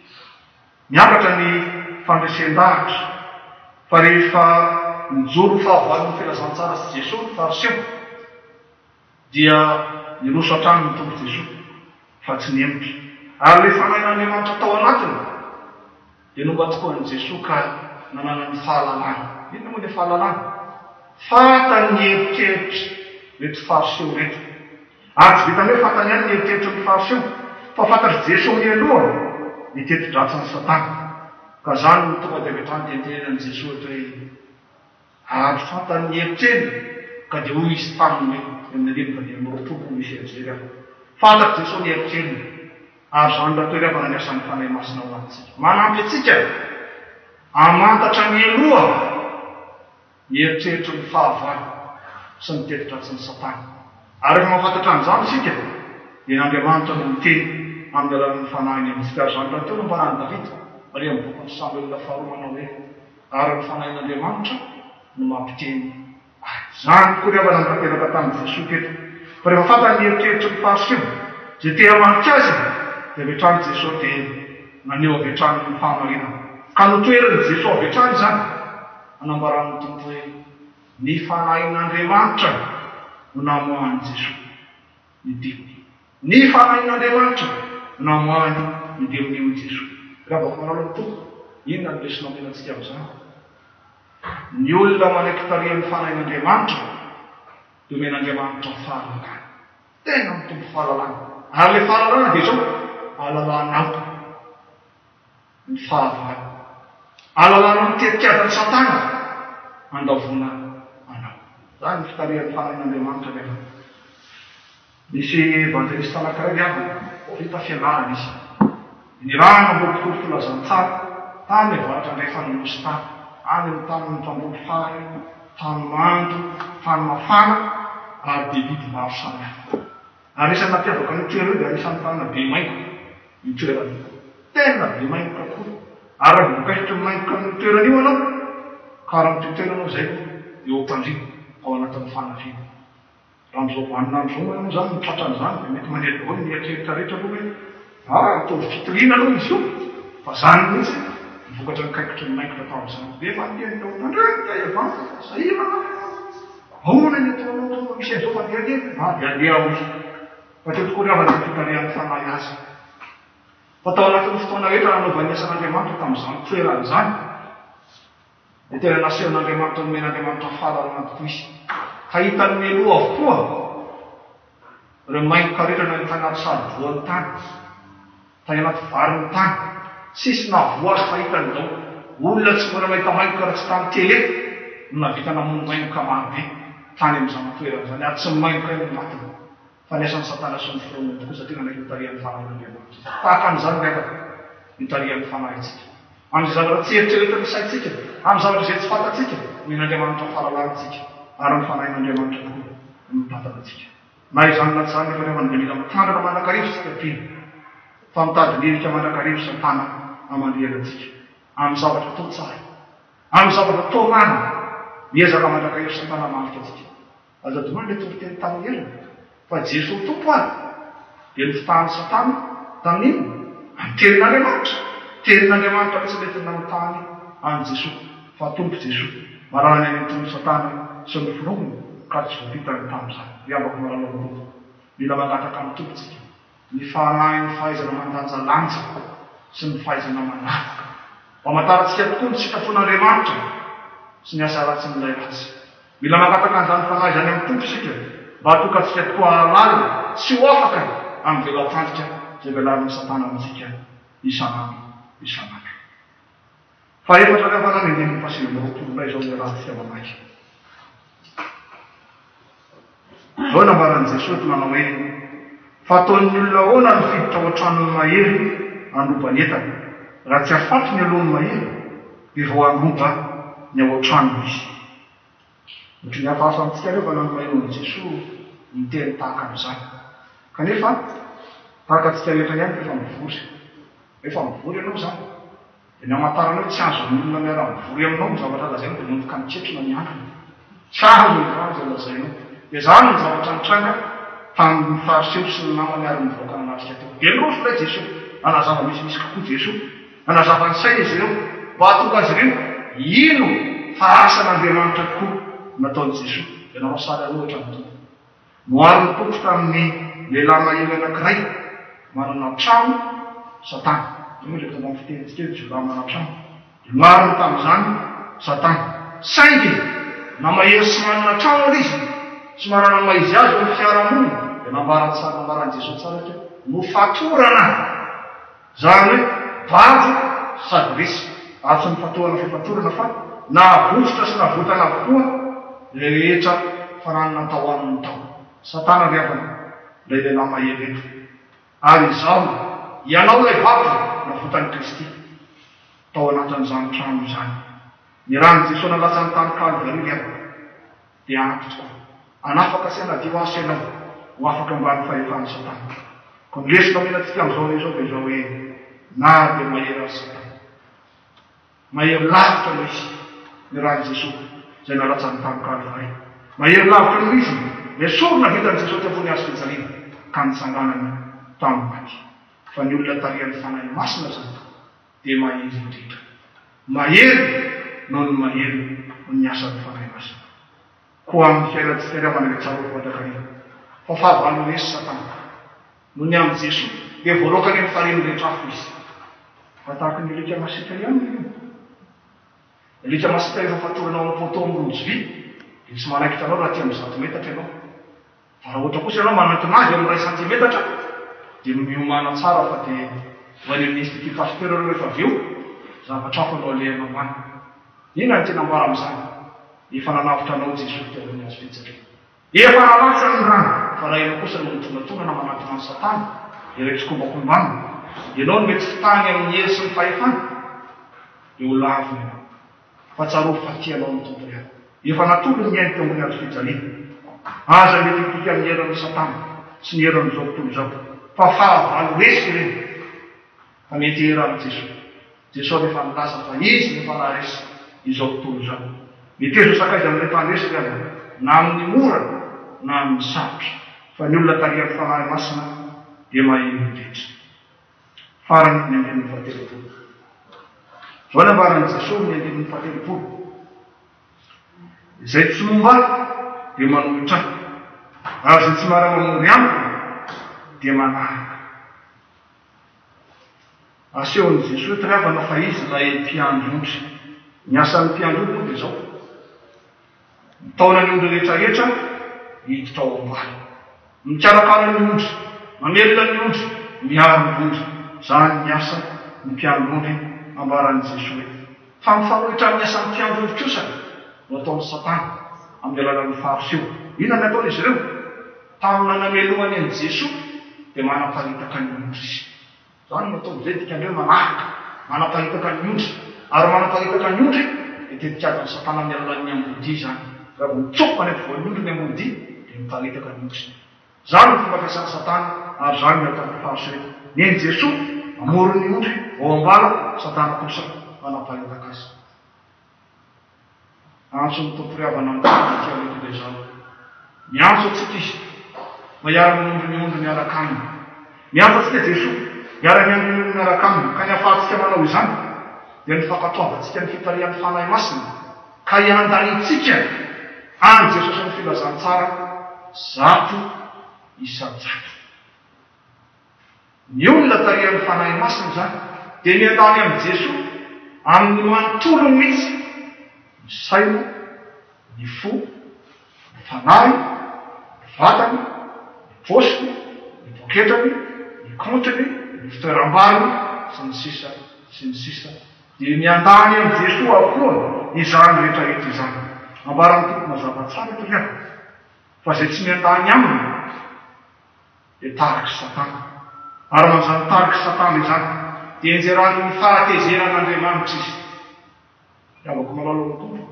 miakatra ny fandresen-davitra. Fa rehefa nijoro fahavalon'ny filazantsara sy Jesoa ny fariseo dia niroso hatrany ny tompo Jesoa fa tsy niemotra. Ary ilay fanahin'Andriamanitra tao anatiny dia nomba tokoa an'i Jesoa ka nanana ny fahalalana. Inona moa ilay fahalalana? Fatany ny heritreritra reto fariseo reto. Ary tsy vitany hoe fatany ihany ny heritreritra ny fariseo, fa fantatry Jesoa mialoha niteti-dratsan'ny Satana. Ka zany no tonga dia metrany tentenenan'i Jesoa hoe ary fatany ny heritreriny ka dia hoy izy taminy amin'ny 20 misy ejery aho. Fantatry Jesoa ny heritreriny. Ary zany raha toery havana ny asan'ny fanahy masina ho antsika. Manampy atsika amantatra mialoha ny heritreritra ny fahavalo sy ny teti-dratsan'ny Satana. Ary rehefa mahafantatra an'izany isika dia n'Andriamanitra no miteny amin'ny alalan'ny fanahiny amintsika. Zany raha teo no mpanany Davida ary amin'ny bokin'ny Samuela faharoa manao hoe ary ny fanahin'Andriamanitra no mampiteny azy. Zany koa ry havana ny tanteraka tamin'i Jesoa teto. Fa rehefa fantany ny heritreritra ny fariseo izay te hamanitra azy dia avetrany Jesoa dia naneo avetrany ny fahamarinana. Ka notoerany Jesoa avetrany zany anambaran'ny tompo hoe ny fanahin'Andriamanitra no namoahany Jesoa ny demony. Ny fanahin'Andriamanitra no namoahany ny demonio Jesoa. Raha vao manao ny tompo, inona no lesona menantsika amin'izany? Ny olona manaiky tarihan'ny fanahin'Andriamanitra dia omen'Andriamanitra ny fahalalana. Tena mitombo fahalalana. Ary ilay fahalalana dia izao alalanao ny fahavalo. Alalanao ny tetikadan'ny Satana andavona anao. Zany ny fitarihan'ny fanahin'Andriamanitra rehefa. Misy evangelista anankiray havana, vita fianarana izy. Ny rano ambodikolo filazantsara tany varatra indray fanolosy tany. Any amin'ny tany mitambolo fary, tany mando, tany mafana, ary dia biby maro samihafa. Ary isan'ny nampiavaka ny toerana io dia anisan'ny tanana be maingo ny toerana. Tena be maingo kakoa. Ary raha vokaitry maingo amin'ny toerana io anao, ka raha ny toerana izay eo am-pandriana ao anatin'ny fanafiana. Raha amin'izao vanina amin'izao moa ianao zany mitratra an'izany dia mety mandeha daholo ny eritreretra rehetra aloha hoe ataovy fitiliana aloha izy io. Fa zany mihitsy vokatra ny kaikitry ny maikitra tao amin'izany. Dia efa niteny tao tandreny ka evansa sahirana. ahoana ny ataonao misy an'izao fandehandeha dia andeha ao izy fa teo tokoa ry avana fitarian'ny fanahy azy fa tao anatin'ny fotoana rehetra nanaovany asan'Andriamanitra tamin'izany toeran'izany dia tena nasehon'Andriamanitra nomen'Andriamanitra fahalalana tokoa izy ka hitany meloa avokoa ireo maingoka rehetra na tanaty sady voan'ny tany tany anaty varin'ny tany sisy navoazy fahitany izao olona tsy mbola mahita maingoka raha tsy tany tele no navita namono maingoka marobe tany amin'izany toeran'izany ary tsy maingoka eny matiny fa ny asan'ny satana sy ny fironany tokoa satria nanaiky hitarian'ny fanahin'Andriamanitra tahaka an'izany rehefa hitarian'ny fanahintsika amin'izay zavatra tsy eritreretra ny saintsika amin'ny zavatra izay tsy fantatsika men'Andriamanitra fahalalantsika ary ny fanahin'Andriamanitra tokoa mitantanatsika na izany na tsy zany nefa rehefa nvelina mitandrina mandrakarivo sika pino fa mitady lirika mandrakarivo satana amandrianatsika amin'ny zavatra tao tsara amin'ny zavatra tao marina miezaka mandrakarivo satana marika atsika azadomany le toriteny tamin'ny heriny fa Jesosy tompo any dia ny fitahan'ny satana tamin'iny amitelin'Andriamanitra telin'Andriamanitra rehetra mety namitahany any Jesosy fa tompo Jesosy marana ny an'itony satana sy ny firongony ka tsy voavitany tamin'izany riambako marana tompo mila mangataka amin'ny tompontsika ny fahanahy ny fahaizana mandanja lanja sy ny fahaizana manavaka mamatarantsika tokoa ny sikafon'Andriamanitra sy ny asa ratsy ny lay ratsy mila mangataka an'izany fanahy izany amin'ny tompo isika mba hatokantsika tokoa halalina sy ho afaka amin'ny velatandrika izay velarin'ny satana amintsika isanandro isanandro fa efatra rehefa nanenden'ny pasivy-roapololay izao ny raha fiavanaky zao nambaran'i Jesosy manao hoe fataon'ny olona ahoana ny fiditra ao an-tranony mahery androbany entana raha tsy afaty ny alohany mahery dia vao androba ny ao an-tranony izy ohatry ny hafahafa amintsika rehefa nanomainon'i Jesosy miteny tahaka amin'izany kanefa tahaka antsika rehetra ihany rehefa mivory ianao zany dia ny amatarana hoe tsy azo olona miara-mivory aminao ny zavatra lazainao dia mondoka mitsetrona ny androny tsy azo ny raha izay lazainao dia zany ny zavatra nitranga tamin'ny fariseo sy ny namany ary mivoaka nanatrika teo dia nirosy ilay Jesosy nanazava misimisy kokoa Jesosy nanazava ny saina izy ireo mba hatonga azy ireo ino fa asan'Andriamanitra tokoa nataon'i Jesosy dia nanao sary aloatra ny tompo noary ny tompo tamin'ny lehilahy mahery anankiray manana trano satana zao le tana fitenitsika eo jiolahy manana trano noary ny tamin'izany satana saingy na mahery sy manana trano ala izy sy manana maizy azy ny fiarahamony dia nambarany tsara nambarany Jesosy tsara ohatra no fatorana zany hoe vady sady resy atsy ny fatohana fifatorana fa nahavosotra sy nahavotana avokoa le rehetra fananana tao amin'ny tao satana riavana lay lehilahy mahery eto ary izao ianao ilay vady navotany Kristy tao anatin'izany trano izany ny rany Jesosy nalasa ny tany Kalvari riavana dia ampy tokoa anafaka sy anadio asy ianao ho afaka ambany fahefan'ny satana ko ny lesina menantsika amin'izao re zao dia zao hoe na dia mahery azy satana mahery lavitra no izy ny rany Jesosy izay nalatsa ny tany Kalvari mahery lavitra no izy le sorona vitan'i Jesosy tefony azy fijaliana ka nitsanganana tamin'ny maty fa ny olona tarian'ny fanahy masina zany dia mahery indrindra mahery noho ny mahery ny asan'ny fanahy masina ko amin'ny fiainantsika ry amana rehetra ro fandrakarina fa fahavalo resy satana no ny amin'i Jesosy dia voalokany ny fariny rehetra afo izy fa tahaka ny elika masika ihany io elika masika efa fatoranao amin'ny poto amin'ny rojo vy dia tsy manaikitra anao raha ty amin'ny 100 metatra ianao fa raha ohatra kosa ianao manantinazy amin'ny 1 centimetatra dia miomana tsara fa dia hoany amin'ny institut pasteur reo rehefa aveo zavatra hafa anao alehanao any ina ny tena ambara amin'izany efa nanavitra anao Jesosy teony azy fitsaka efa nanavitra ny rano fa raha ianao kosa no mitonatona na manatona ny satana dia rehetra kombakombana ianao no mety fitany amin'ny hery sy ny fahefana dia ho lavina ianao fa tsaro fatianao amin'ny tompony ihany efa natolo ny ainy teombony azy fijaliana aza mety hitika amin'ny heran'ny satana sy ny heran'izao tontolo izao fa fahavalo resy ireny fa mety heran'i Jesosy Jesosy efa milaza fa izy nefa naharesy izao tontolo izao mety ezo sakaiza amin'ilay mpandresy ry ana na amin'ny mora na amin'ny sarotra fa ny olona tarian'ny fanahy masina dia mahery indrindra farany ny andinin'ny fahatelopolo zao nambaran'i Jesosy ny andinin'ny fahatelopolo izay tsy momba dia manolotra ary zay tsy mara-mamory amiko dia manaraka. Asehon'i Jesosy travana fa izy ilay mpiandry-ondry. Ny asan'ny mpiandry-ondry moa dia izao, mitaona ny ondry rehetrarehetra hiditra ao ambany, mikarakara ny ondry, mamelona ny ondry, miaro ny ondry. Izany ny asa ny mpiandry-ondry ambaran'i Jesosy. Fa mifanolotra amin'ny asan'ny mpiandry-ondry kosa no ataon'ny Satana amin'ny alalan'ny fariseho. Inona ataon'izy ireo? Tamina namelohany an'i Jesosy dia manaparitaka ny ondry izy. Izany no ataony izay dikandreo manaraka, manaparitaka ny ondry. Ary manaparitaka ny ondry dia tetikadan'ny Satana amin'ny alalan'ny ambody izany. Raha vao mitsofoka any ampovoan'ny ondry ny ambody dia miparitaka ny ondry. Izany no fomba fiasan'ny Satana ary izany no ataon'ny fariseho. Neny Jesosy amory ny ondry ao ambala, Satana kosa manaparitaka azy. Antso ny tomporiavana amin'ny tiaveto izany. Miantso antsika izy mba hiara-miondry ny ondry miaraka aminy. Miantso antsika Jesosy hiara-miandry ny ondry miaraka aminy, ka ny ahafahantsika manao izany dia ny fankatoavantsika ny fitarian'ny fanahy masina, ka hiandanintsika any Jesosy ny filazantsara zato isan-jato. Ny olona tarian'ny fanahy masina izany dia miandany amin'ny Jesosy amin'ny manontolony mihitsy ny saina, ny fo, ny fanahy, ny vatany, ny posiny, ny poketrany, ny kontiny, ny fitoeram-bariny sy ny sisa sy ny sisa. Dia miandany amin'ny Jesosy avokoa izany rehetrarehetra izany. Ambarany toko mazava tsara eto ry aho, fa izay tsy miandany aminy dia tariky Satana. Ary man'izany tariky Satana izany dia enjerany ny fahatezeran'Andriamanitra izy. Avako malalo ny tompo.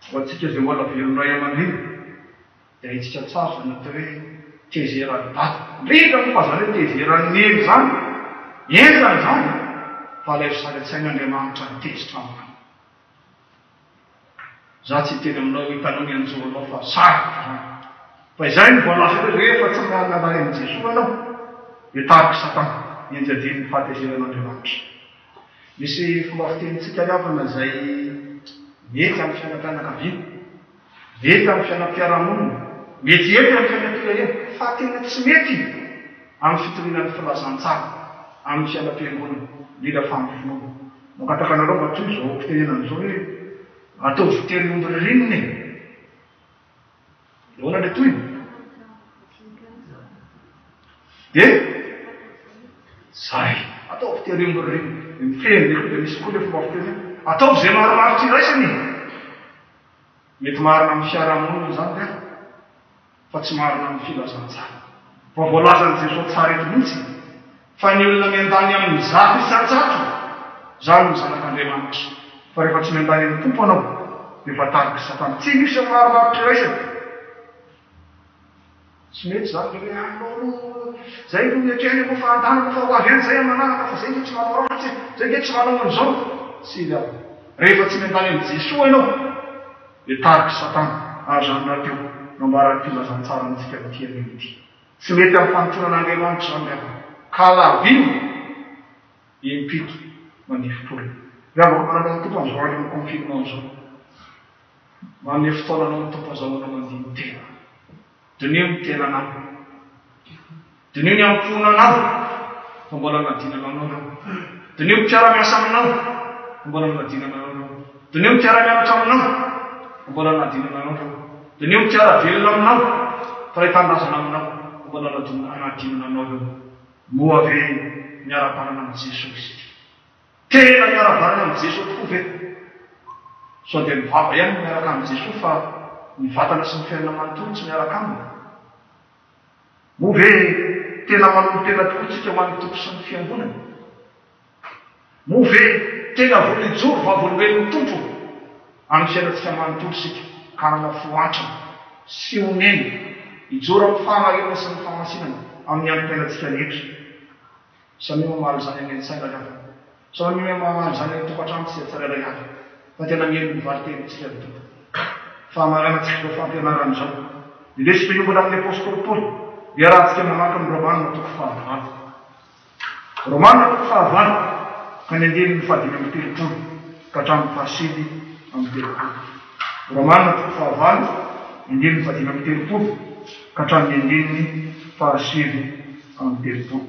Ho antsika izay mbola velona ray aman-dreny dia hitsika tsara zany atao hoe tezeran'ny Dada. Indrindra moa fa zany hoe tezeran'ny Neny izany, entana izany, fa ilay fisalatsain'Andriamanitra ny tezitra aminy. Za tsy teny aminao hitanao ny anjoanao fa sarika izany. Fa izay ny voalasa hoe rehefa tsy mianalay amin'ny Jesosy ianao dia tariky Satana enjadiny ny fahatezeran'Andriamanitra. Misy fomba fitenitsika havana izay mety amin'ny fiainam-pianakaviana, mety amin'ny fiainam-piarahamonina, mety ety amin'ny fiainam-pirenena, fa tena tsy mety amin'ny fitorinan'ny filazantsara, amin'ny fiainam-piangonana, indrindra fa amin'ny finoana. Makataka anareo mba toy izao fitenenana izao hoe atao votery ondry ririnina e. Ahoana ilay toy? Dia zay, atao votery ondry ririnina. Mifeny dia misy koa ilay fomba fiteny atao izay marimaritra iraisany. Mety marina amin'ny fiarahamonina izany dia, fa tsy marina amin'ny filazantsara. Fa voalazan'i Jesosy tsara eto mihitsy fa ny olona miandany amin'ny zato isan-jato izany no zanak'Andriamanitra. Fa rehefa tsy miandany amin'ny tompo anao dia efa tariky Satana. Tsy misy amin'ny marimaritra iraisany. Tsy mety izany dia hoe anao zay no miatrehany moa fa andanako fa ho avy any zay manaraka fa zay tsy manao ratsy, zay tsy manao an'izao. Tsy ry aho. Rehefa tsy miandany amin'ny Jesosy ianao dia tariky Satana. Ary izany rahateo no ambaran'ny filazantsara antsika ny tian'ity. Tsy mety amin'ny fanontonan'Andriamanitra izany aho. Ka lavino impito manifitolona. Ravako manana ny tompo amin'izao any amin'ny confinement izao. Manome fotoananao ny tompo azahoanao mandihy ny tena. Dinio ny tenanao. Dinio ny amponanao fa mbola nadinana anao. Dinio ny mpiara-miasa aminao fa mbola nadinana anao. Dinio ny mpiara-mianatra aminao fa mbola nadinana anao. Dinio ny mpiara-velona aminao fa ilay tandrazana aminao fa mbola nadinana anao. Moa ve miara-banana amin'ny Jesosy. Tena miara-banana amin'ny Jesosy tokoa ve? Sao dia mivava ihany miaraka amin'ny Jesosy fa ny vatana sy ny fiainana manontolo tsy miaraka aminy. Moa ve tena manolo tena tokoa tsika ho an'ny tompo sy ny fiangonana? Moa ve tena volijoro va volovely ny tompo amin'ny fiainantsika manontolo sika ka nanao foantrana sy oneny hijoro amin'ny fahamarina sy ny famasinana amin'ny androm-piainantsika rehetra. Samy mamaly izany any an-tsaina hafa. Samy mamaly izany any tokantrano tsy tsirairay hafa. Fa tena mihaino ny valintenitsika ny tompo. Fahamaranantsika izao fampianarana izao. Dia lesy miombona amin'ny apôstôly Paoly. Dia rahantsika mamaky amin'ny Romanina toko fahavalo. Romanina toko fahavalo ka ny andiny ny fahadimy amin'ny telopolo ka hatramin'ny fahasivy amin'ny telopolo. Romanina toko fahavalo indininy fadimy amin'ny telopolo ka hatramin'ny indininy fahasivy amin'ny telopolo.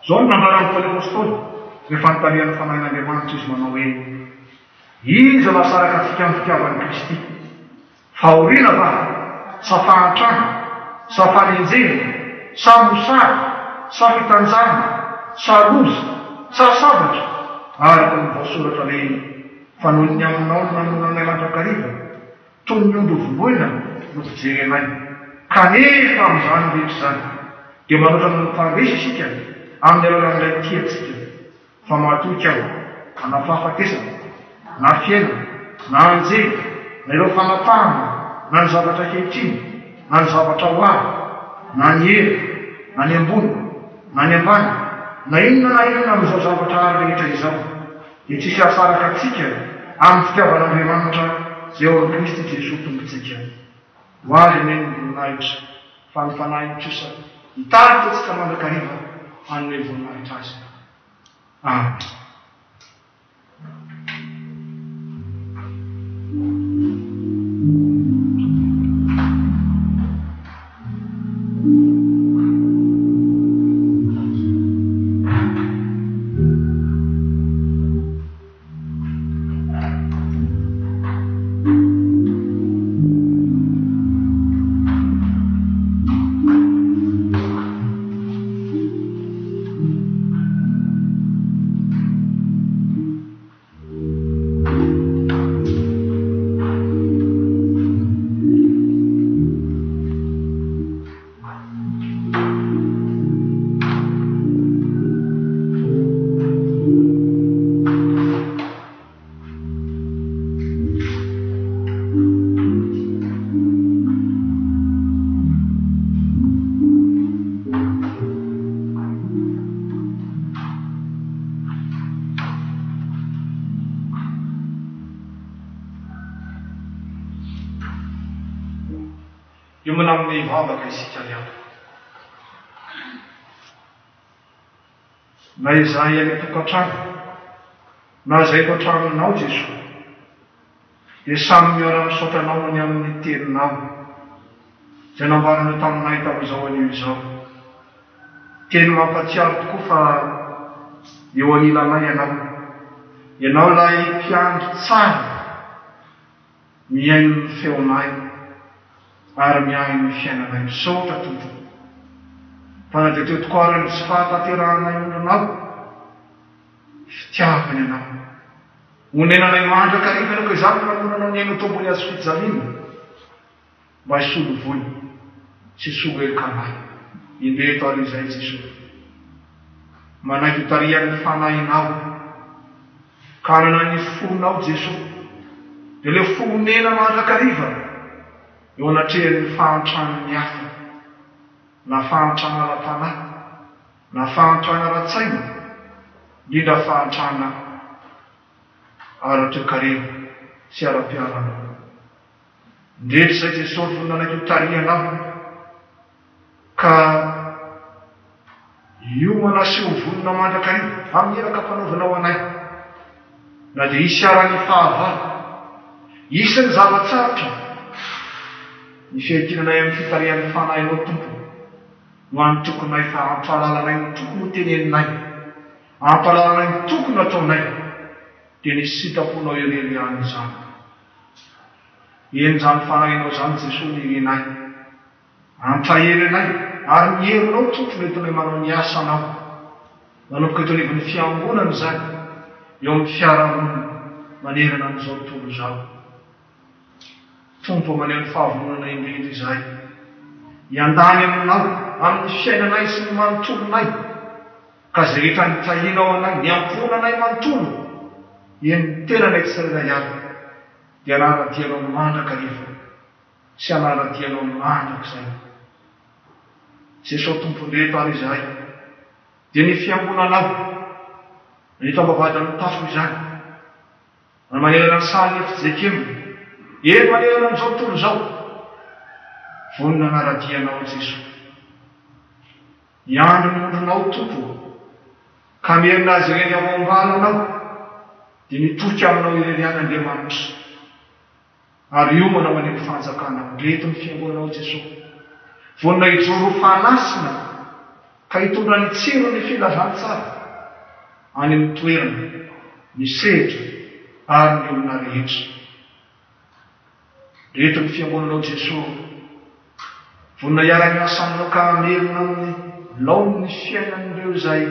Zao no nandrarany Paoly apôstôly rehefa notarihan'ny fanahin'Andriamanitra izy manao hoe iza mahasaraka antsika amin'ny fitiavan'i Kristy. Fahoriana va, sa fahantrana, sa fanenjena, sa mosary, sa fitanjana, sa loza, sa sabatra, araka ny voasoratra ilay fanonony aminao no nanonanay mandrakariva toy ny ondro voloina no fijery anay. Kanefa amin'izany rehetra izany dia manoatra ny fandresy isika amin'ny alalan'ilay tiantsika fa mahatoika aho na fahafatesana na fiainana na anjely na ireo fanapahana na ny zavatra kehitriny na ny zavatra ho avy na ny hera na ny ambony na ny ambany na inona amin'izao zavatra ary rehetra izao dia tsisy asaraka atsika amin'ny fitiavan'Andriamanitra izay ao amin'i Kristy Jesosy tompontsika. Ho azy ane ny voninahitra fa ny fanahy kosa hitarika tsika mandrakariva an'ilay voninahitra azy. Amen. Io mana amin'ny vavaka isika ihany. Na izay any tokantrano, na izay tokantrano Jesosy, dia samy miara misaotra anao ny amin'ny teninao izay nambarana taminay tamin'izao anio izao. Teny mampatsiaro tokoa fa eo anilanay ianao ilay mpiandry tsara miaino ny feonay ary miaino ny fiainanay misaotra tompoko. Fa na dia teo tokoa ary sy fahatanteranay ondronao fitiavany anao. Onenanay mandrakariva ianao ka izany manonanao ny aino tombony azy fijaliana mba hisolo voly sy solo ekanay. Indreto ary izay Jesosy manaiky tarihan'ny fanahinao ka anana ny fonao Jesosy dia le fonena mandrakariva eo anatrehan'ny fahantrana ny hafa na fahantrana ara-panahy na fahantrana ara-tsaina indrindra fahantrana ara-toekarena sy ara-piarana. Indreto izay Jesosy no nanaiky tarihanao ka io manaseho vonona mandrakariva amin'ny eraka mpanaovanao anay na dia isy ara-ny fahavalo isy ny zavatsarotra ny fiaikinanay amin'ny fitarihan'ny fanahinao tompo no anotokonay fa ampahalalanay ny tokony ho teneninay, ampahalalanay ny tokony ataonay dia nisy sitraponao irery ihany izany. En'izany fanahinao izany Jesosy ny irenay ampaherenay ary miherinao tompony entonay manao ny asanao manomboka eto anivon'ny fiangonana izany eo amin'ny fiarahamonina manerana amin'izao tontolo izao. Tompo maneho ny fahavononana indrindra izay iandany aminao amin'ny fiainanay sy ny manontolonay ka izay rehetra nitahinao anay ny amponanay manontolo eny tenanay tsirairay avy dia anaradianao mandrakariva sy anaradianao mandrakizay. Jesosy tompondreto ary izay dia ny fiangonanao ny tambavadany tafo izany na manerana ny sahan'ny fijekemina eny manerana n'izao tontolo izao vonona anaradianao Jesosy iandro ny ondronao tompo ka mierina azy ireny ao ambalanao dia nitoky aminao ireny an'Andriamanitra ary io manao maneny fanjakana reto ny fiangonanao Jesosy. Vonina hijoro fanasina ka hitondra ny tsiro ny filazantsara any amin'ny toerana ny sehitra ary ny olona rehetra. Reto ny fiangonanao Jesosy. Vonina hiara-miasa aminao ka hamerina amin'ny laon'ny fiainan'ireo izay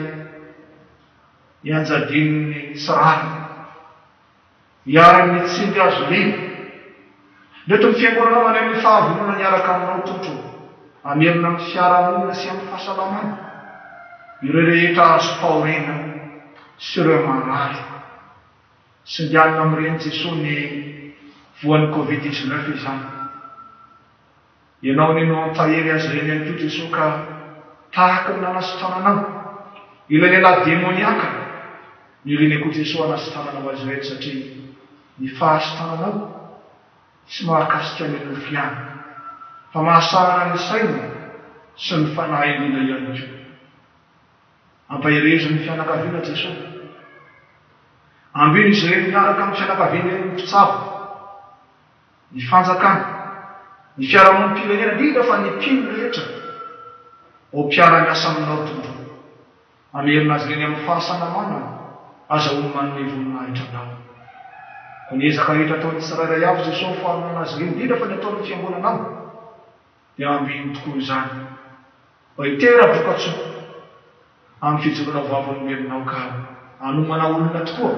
hianjadin'ny tsirany, hiara-ny tsindy azo lehy. Reto ny fiangonanao maneo ny fahavonona niaraka aminao totro, hamerina amin'ny fiarahamonina sy amin'ny fahasalamana, ireo rehetra azo fahoriana sy ireo marary. Sindianina amin'ireny Jesosy ny voan'ny Covid-19 izany. Ianao nino ampahery azy ireny ihany koa Jesosy ka tahaka ny nanasitrananao ilay lehilahy demoniaka, nireny koa Jesosy hanasitrananao azy ireny satria ny fahasitrananao sy mahakasika ny nofiana, fa mahasarana ny saina sy ny fanahin'ina ihany koa. Ampaherezo ny fianakaviana Jesosy. Ambiny izy ireny miaraka amin'ny fianakaviana eny ny mpitsabo, ny fanjakana, ny fiarahamonim-pirenena, indrindra fa ny mpino rehetra ho mpiara-miasa aminao tontolo. Hamerina azy ireny amin'ny fahasalamana azahoany manome voninahitra anao. Ko ny ezaka rehetra ataon'ny tsirairay avy Jesosy fahamonana azy ireny, indrindra fa ny ataon'ny fiangonanao, dia ambiny tokoa izany mba hitera-bokatsoa amin'ny fijoroana vavany merinao ka hanomana olona tokoa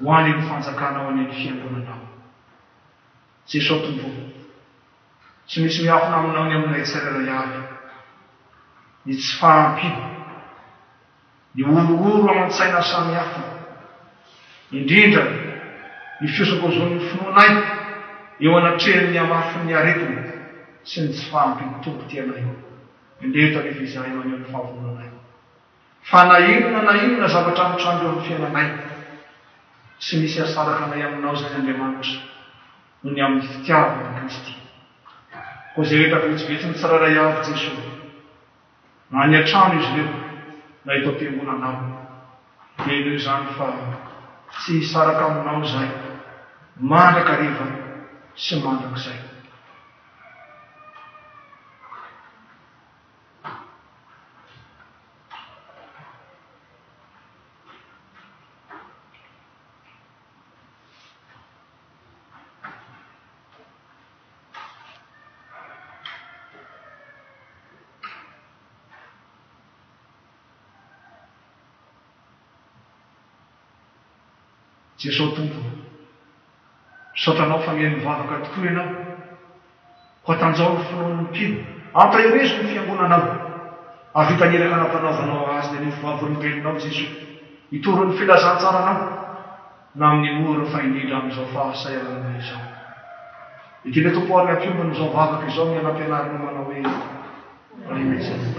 ho any ny fanjakanao any ny fiangonanao. Jesosy tompoko, tsy misy miafina aminao ny aminay tsirairay avy, ny tsy fahampiana, ny oro-oro aman-tsaina samihafa, indrindra ny fiosakozon'ny finoanay eo anatrehan'ny hamafin'ny aretina sy ny tsy fahampiany tompo tianay. Indreto anefa izahay maneo ny fahavonanay. Fa na inona zavatra mitrandro amin'ny fiainanay sy misy asaraka anay aminao zay Andriamanitra no ny amin'ny fitiavana Kristy. Koa izay rehetra vetsivetsy ny tsirairay avy Jesosy, na ny an-trano izy ireo na eto am-piangonanao, dia ireo izany fa tsy hisaraka aminao izay mandraka riva sy mandrakizay. Jesosy tompoko, saotranao fa mihaino mivavaka tokoa ianao, ho atanjao ny finoan'ny mpino, ampaherezo ny fiangonanao, avita niraka nampanaovanao azy dia ny fivavolom-belinao Jesosy, hitoron'ny filazantsaranao na amin'ny mora fa indrindra amin'izao fahasahiranana izao. Itiny tompo ary ampiomba n'izao vavaka izao ny anampianarina manao hoe remesan'ny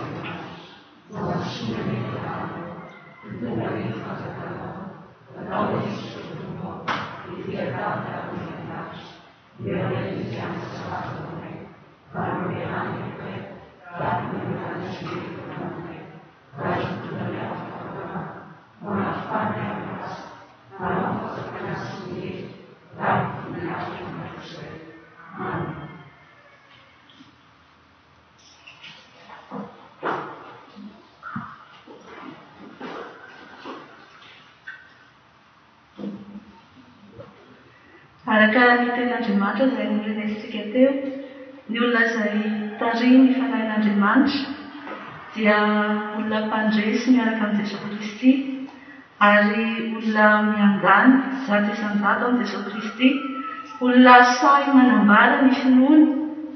araka ny ten'Andriamanitra izay norenesintsika teo, ny olona izay tarihy ny fanahin'Andriamanitra dia olona mpandresy miaraka amin'ny Jesosy Kristy ary olona miangany zato isan-jato amin'ny Jesosy Kristy, olona sahy manambara ny finoany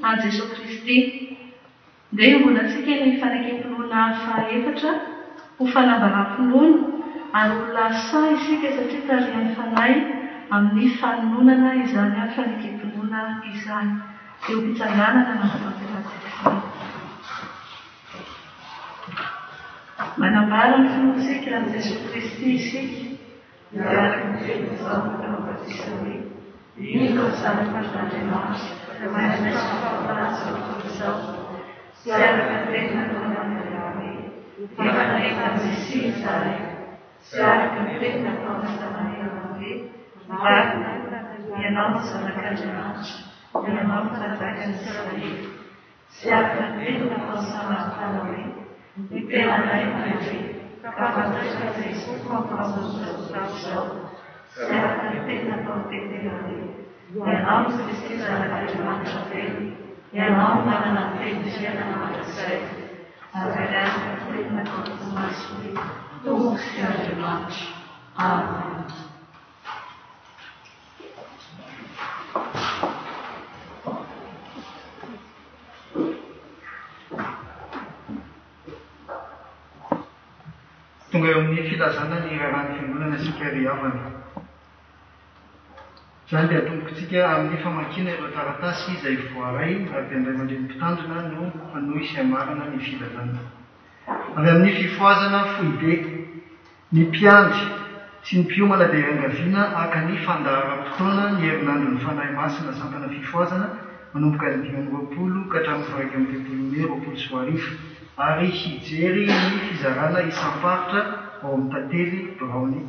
any Jesosy Kristy. Dia iombonantsika ny fanekem-pinoana fahaefatra ho fanambaram-pinoana ary olona sahy isika satria tarihan'ny fanahy amin'ny fanonana izany amin'ny fanekem-pinoana izany. Eo mpitsanganana nampampirantsika. Manambara ny finoantsika amin'ny Jesosy Kristy isika, miaraka ny finoan'izao fanampatisany ino sanapas'Andriamanitra maharesy fahafaran'izao sy araka ny tena namandramy efa Messia izay sy araka ny tena taona samanena hoe marina ianao ny zanak'Andriamanitra, ianao ny tantaky ny Israely. Sy araka ny velona fahasalamana hoe, ny tenanay mandre, ka fantatrika Jesosy mampahazozao zao. Sy araka ny tena fahatetena hoe, ianao ny Kristy zanak'Andriamanitra velona, ianao ny manana ny fehizena mandrakizay. Ary araka ny tena fahamasy hoe, tombo sy Andriamanitra. Amen. Tonga eo amin'ny filazana ny raharahany fiangonana sika ry havana. Izany dia atombokontsika amin'ny famakiana ireo taratasy izay voaray ary dia indray mandray mpitandrina no anohy sy hamarina ny filazana. Avy amin'ny fifoazana fohy be, ny mpiandry sy ny mpiomana dia irangaviana aka ny fandaharam-potoana ny herinandro ny fanahy masina sampana fifoazana manomboka ny 2020 ka hatramin'ny faha 2024 ary hijery ny fizarana isam-paritra ao amin'ny tantely Braony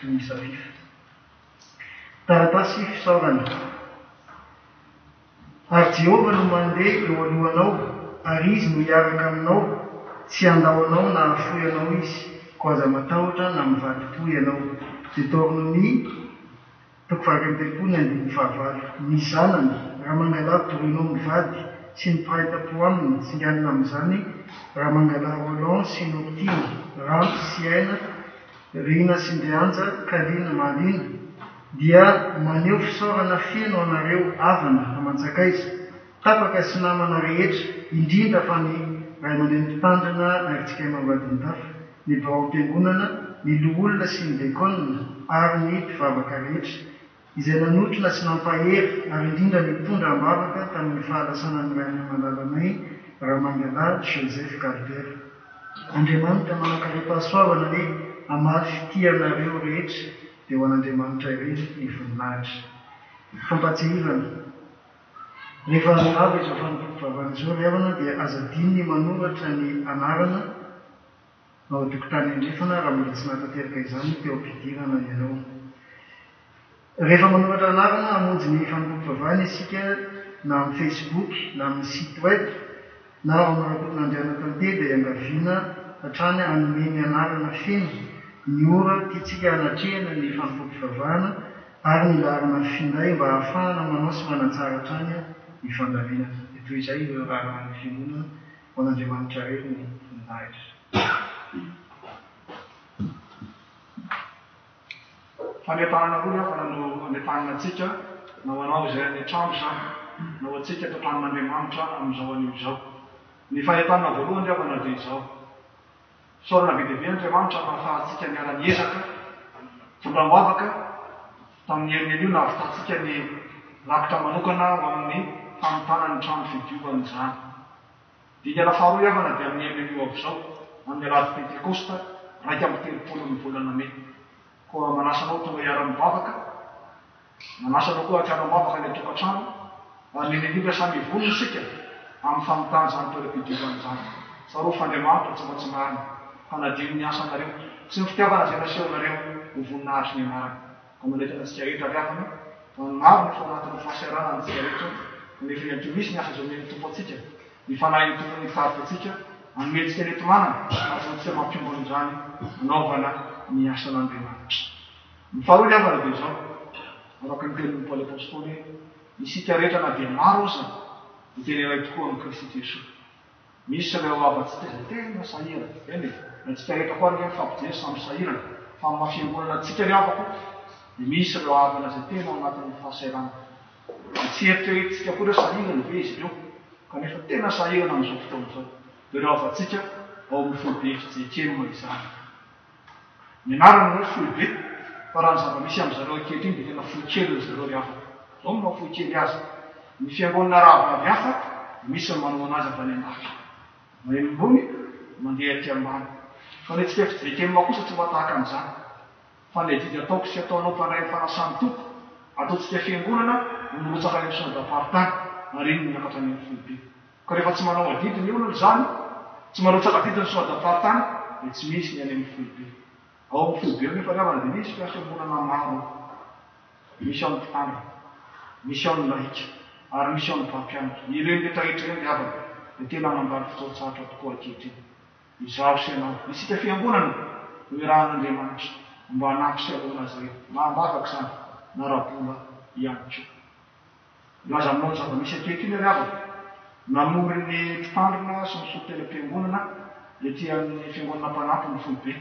ny Safifa. Taratasy fisaorana. Ary Jehova no mandeha eo alohanao, ary izy no hiaraka aminao, tsy handaonao na hafoy ianao izy, ko aza matahotra na mivadi-po ianao. Detornomy 20:9. Ny zanany raha mangala doroinao mivady sy ny mpahita-po aminy tsinganina amin'izany, raha mangala Roland sy Noptiny, Rampy sy Aina, Rina sy Ndianja, Kalina Malina, dia maneho fisaorana feno anareo avana aman-tsakaiza, tapaka sy namana rehetra, indrindra fa ny ray aman-dreny mpitandrina aritsika mambadiny tafa, ny bao-mpiangonana, ny loholona sy ny dekonina ary ny mpivavaka rehetra, izay nanotrona sy nampahery ary indrindra ny mpitondra ambavaka tamin'ny fahalasana ny ray aman-dalanay Ramangala Joseph Calder. Andriamanitra manankaream-pahasoavana hoe amafy fitianareo rehetra dia ho an'Andriamanitra ireny ny voninahitra. Fampatsihivana. Rehefa avy izao fanompoam-pivavahana izao ry havana dia azadiny ny manoratra ny anarana ao an-tokotany andrefana raha mbola tsy nahatanteraka izany teo am-pidirana ianao. Rehefa manoratra anarana hamonjy ny fanompoam-pivavahana isika na amin'ny Facebook na amin'ny site web na ao amin'ny rahaton'Andriana tantely dia iangaviana hatrany hanome ny anarana feno ny ora tiantsika hanatrehana ny fanompoam-pivavahana ary ny laharana finday mba ahafahana manao sy manatsara hatrany ny fandaminana. Toy izay ireo raharahany fiangonana ho an'Andriamanitra rery ny voninahitra. Fanetanana roa afana no anetanana antsika na ho anao izay any an-trano izany na ho antsika eto an-tranon'Andriamanitra amin'izao anio izao. Ny fanetanana voalohany avana dia izao. Saorana be dia be Andriamanitra nahafahantsika miara-miezaka, vola-mavaka tamin'ny herin'ny anio nahavitatsika ny rakitra manokana ho amin'ny famitana ny trano fidiovana izany. Dia ny alafaharoa avana dia amin'ny herin'ny anio avizao, amin'ny alahady Pentekosta, 1 ny volana May. Koa manasanao tonga hiara-mivavaka, manasanao koa hiara-mivavaka ny tokantrano, ary ny indrindra samy vonona isika amin'ny famitana izany toeram-pidiovana izany. Tsarofa Andriamanitra tsy maintsy marina, fa nadio ny asanareo sy ny fitiavana izay nasehonareo ho voninahitry ny anarana. Ka manentana antsika rehetra ry havana, fa maro ny fanatin'ny fahasairana antsika rehetra, nefa ny misy ny asa izao mety tompo antsika, ny fanahy ny tompo ny tarika antsika, hanmentsika reto manana, asantsika mampiomboana izany anaovana ny asan'Andriamanitra. Ny faharoa ry havana dia izao, afaka ny tenin'ny Paoly apôstôly, isika rehetra na dia maro aza, ny teny iray tokoa amin'ny Kristy Jesosy. Misy ireo avantsika izay tena sahirana, eny antsika rehetra koa ny fampijery samy sahirana, fa amin'ny fiangonana antsika ry havako, dia misy ireo avana izay tena ao anatin'ny fahasairana. Tsy eritreretintsika koa ireo sahirana be izy ireo, kanefa tena sahirana amin'izao fotoana izao. Dia ireo avantsika ao amin'ny foibe fijery moa izany. Ny anarany hoe foibe, fa raha ny zava-misy amin'izareo ankehitriny dia tena foikely zareo ry havako. Izao no mahafoikely azy. Ny fiangonana rahavavy hafa, misy ny manao anazy avy any an-dafy. Mahay ambony, mandeha aty ambany. Fa ny antsika fijery kosa tsy matahaka an'izany. Fa ny didy ataoko sy ataonao mpandray ny fanasany tompo, ataontsika fiangonana nomorotsaka any amin'ny sondaparitany, ary iny miakatra any amin'ny foibe. Ka rehefa tsy manao adidy ny olona izany, tsy marotsaka adidy ny sondaparitany, dia tsy misy ny any amin'ny foibe. Ao amin'ny foibe nefa ry havana dia misy fiangonana maro, misy ao amin'ny mpitandrina. misy ao ny lahika ary misy ao ny mpampianatra ireny rehetrarehetra reny avana dia tena mandany fotoatsaratra tokoa ankehitriny izaho sy ianao isika fiangonana hoe rahan'Andriamanitra mba hanampy azy ireny mahambavaka izany na rabola ihany koa laza aminao ny zava-misy ankehitriny ry avana namory ny mpitandrina sy ny sotelam-piangonana ety amin'ny fiangonana mpanampy ny foibe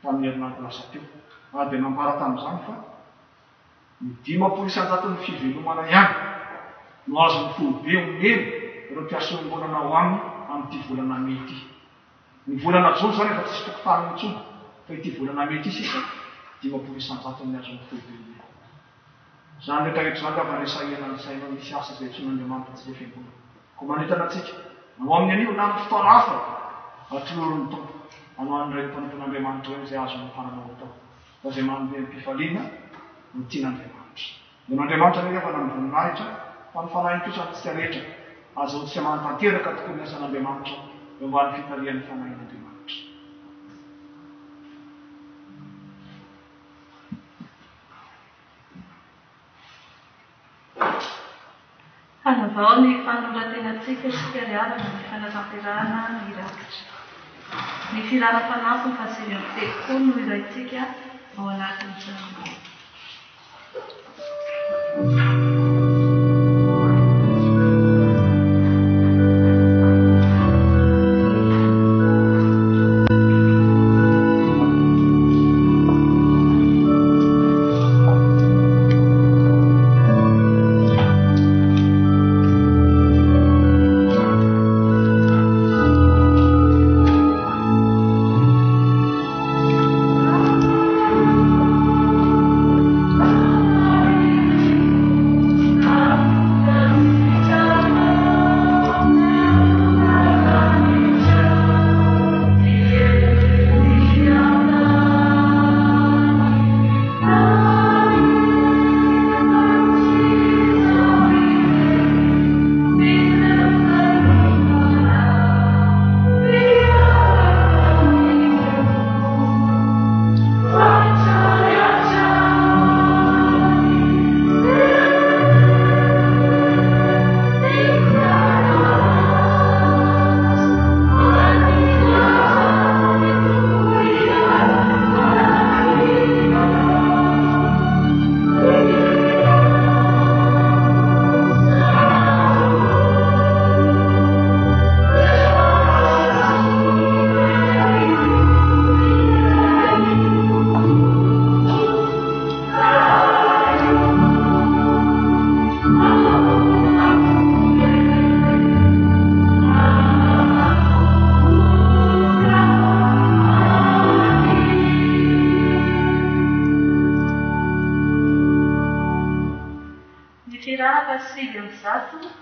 tamin'ny herinandro lasa teo dia nambara tamin'izany fa ny 500 ny fivelomana ihany no azony foibe omeny ireo mpiasa fiangonana ao aminy amin'ity volana mety ny volana jona zany efa tsisy tokotany mitsony fa ity volana mety sisa 500 ny azony foibe omeny zany rehetrarehetra zany ka resahina ny sainao misy asa izay tson'Andriamanitra tsy le fiangonana ko manentana antsika no amin'ny anio na ny fotoana hafa atlorony tompo hanao an'ireny mpanompon'Andriamanitra reny izay azony fananao atao fa izay manome mpifaliana no tian'Andriamanitra no n'Andriamanitra reny efa namvoninahitra fa ny fanahy kosa antsika rehetra azo tsy mantanteraka tokoa ny asan'Andriamanitra eo mba ny fitarian'ny fanahin'Andriamanitra. Hanavao ny fanoratenantsika isika ry avana ny fanatanterahana ny rakitra. Ny firanam-panampy ny fasely amin'ny telokolo no iraintsika ao anatin'izany.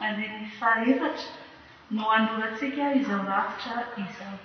Andreny faefatra no anoratsika izao rafitra izao.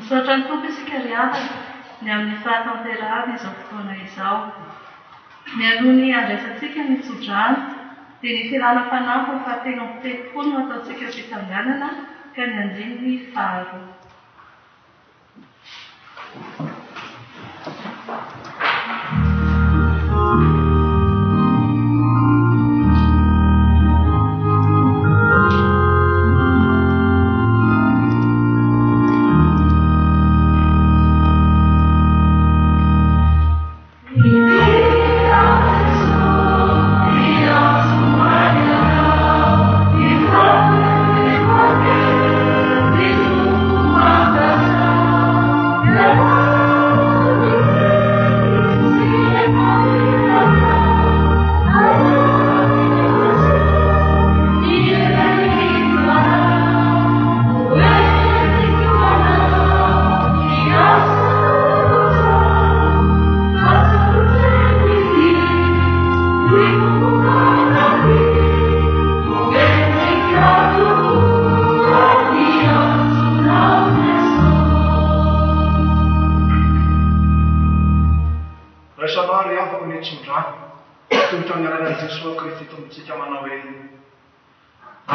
misaotra ny tompo isika ry avana ny amin'ny fahatanterahana izao fotoana izao. Mialoha ny andraisantsika ny tsodrano dia ny filana fanampy ny fahatelo amby telopolo no ataontsika fitanganana ka ny andiny faharoa.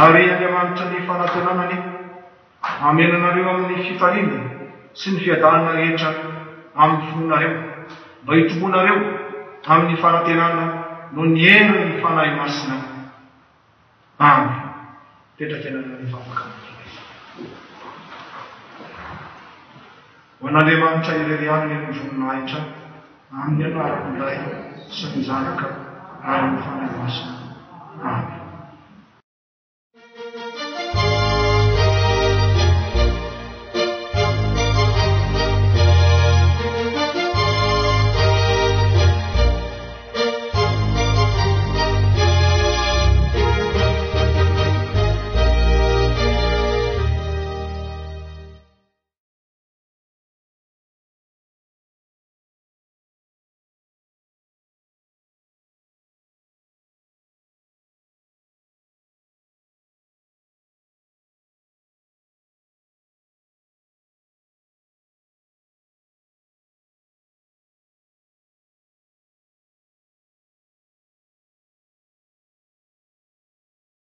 Ary Andriamanitra ny fanantenanany amenanareo amin'ny fifaliana sy ny fiadanana rehetra amin'ny fononareo mba hitomboanareo amin'ny fanantenana no ny ena ny fanahy masina. Amen. Tetratenana ny vavaka. Ho an'Andriamanitra irerianiny ny voninahitra amin'ny anaran'ilay sy ny zanaka ary ny fanahy masina. Amen.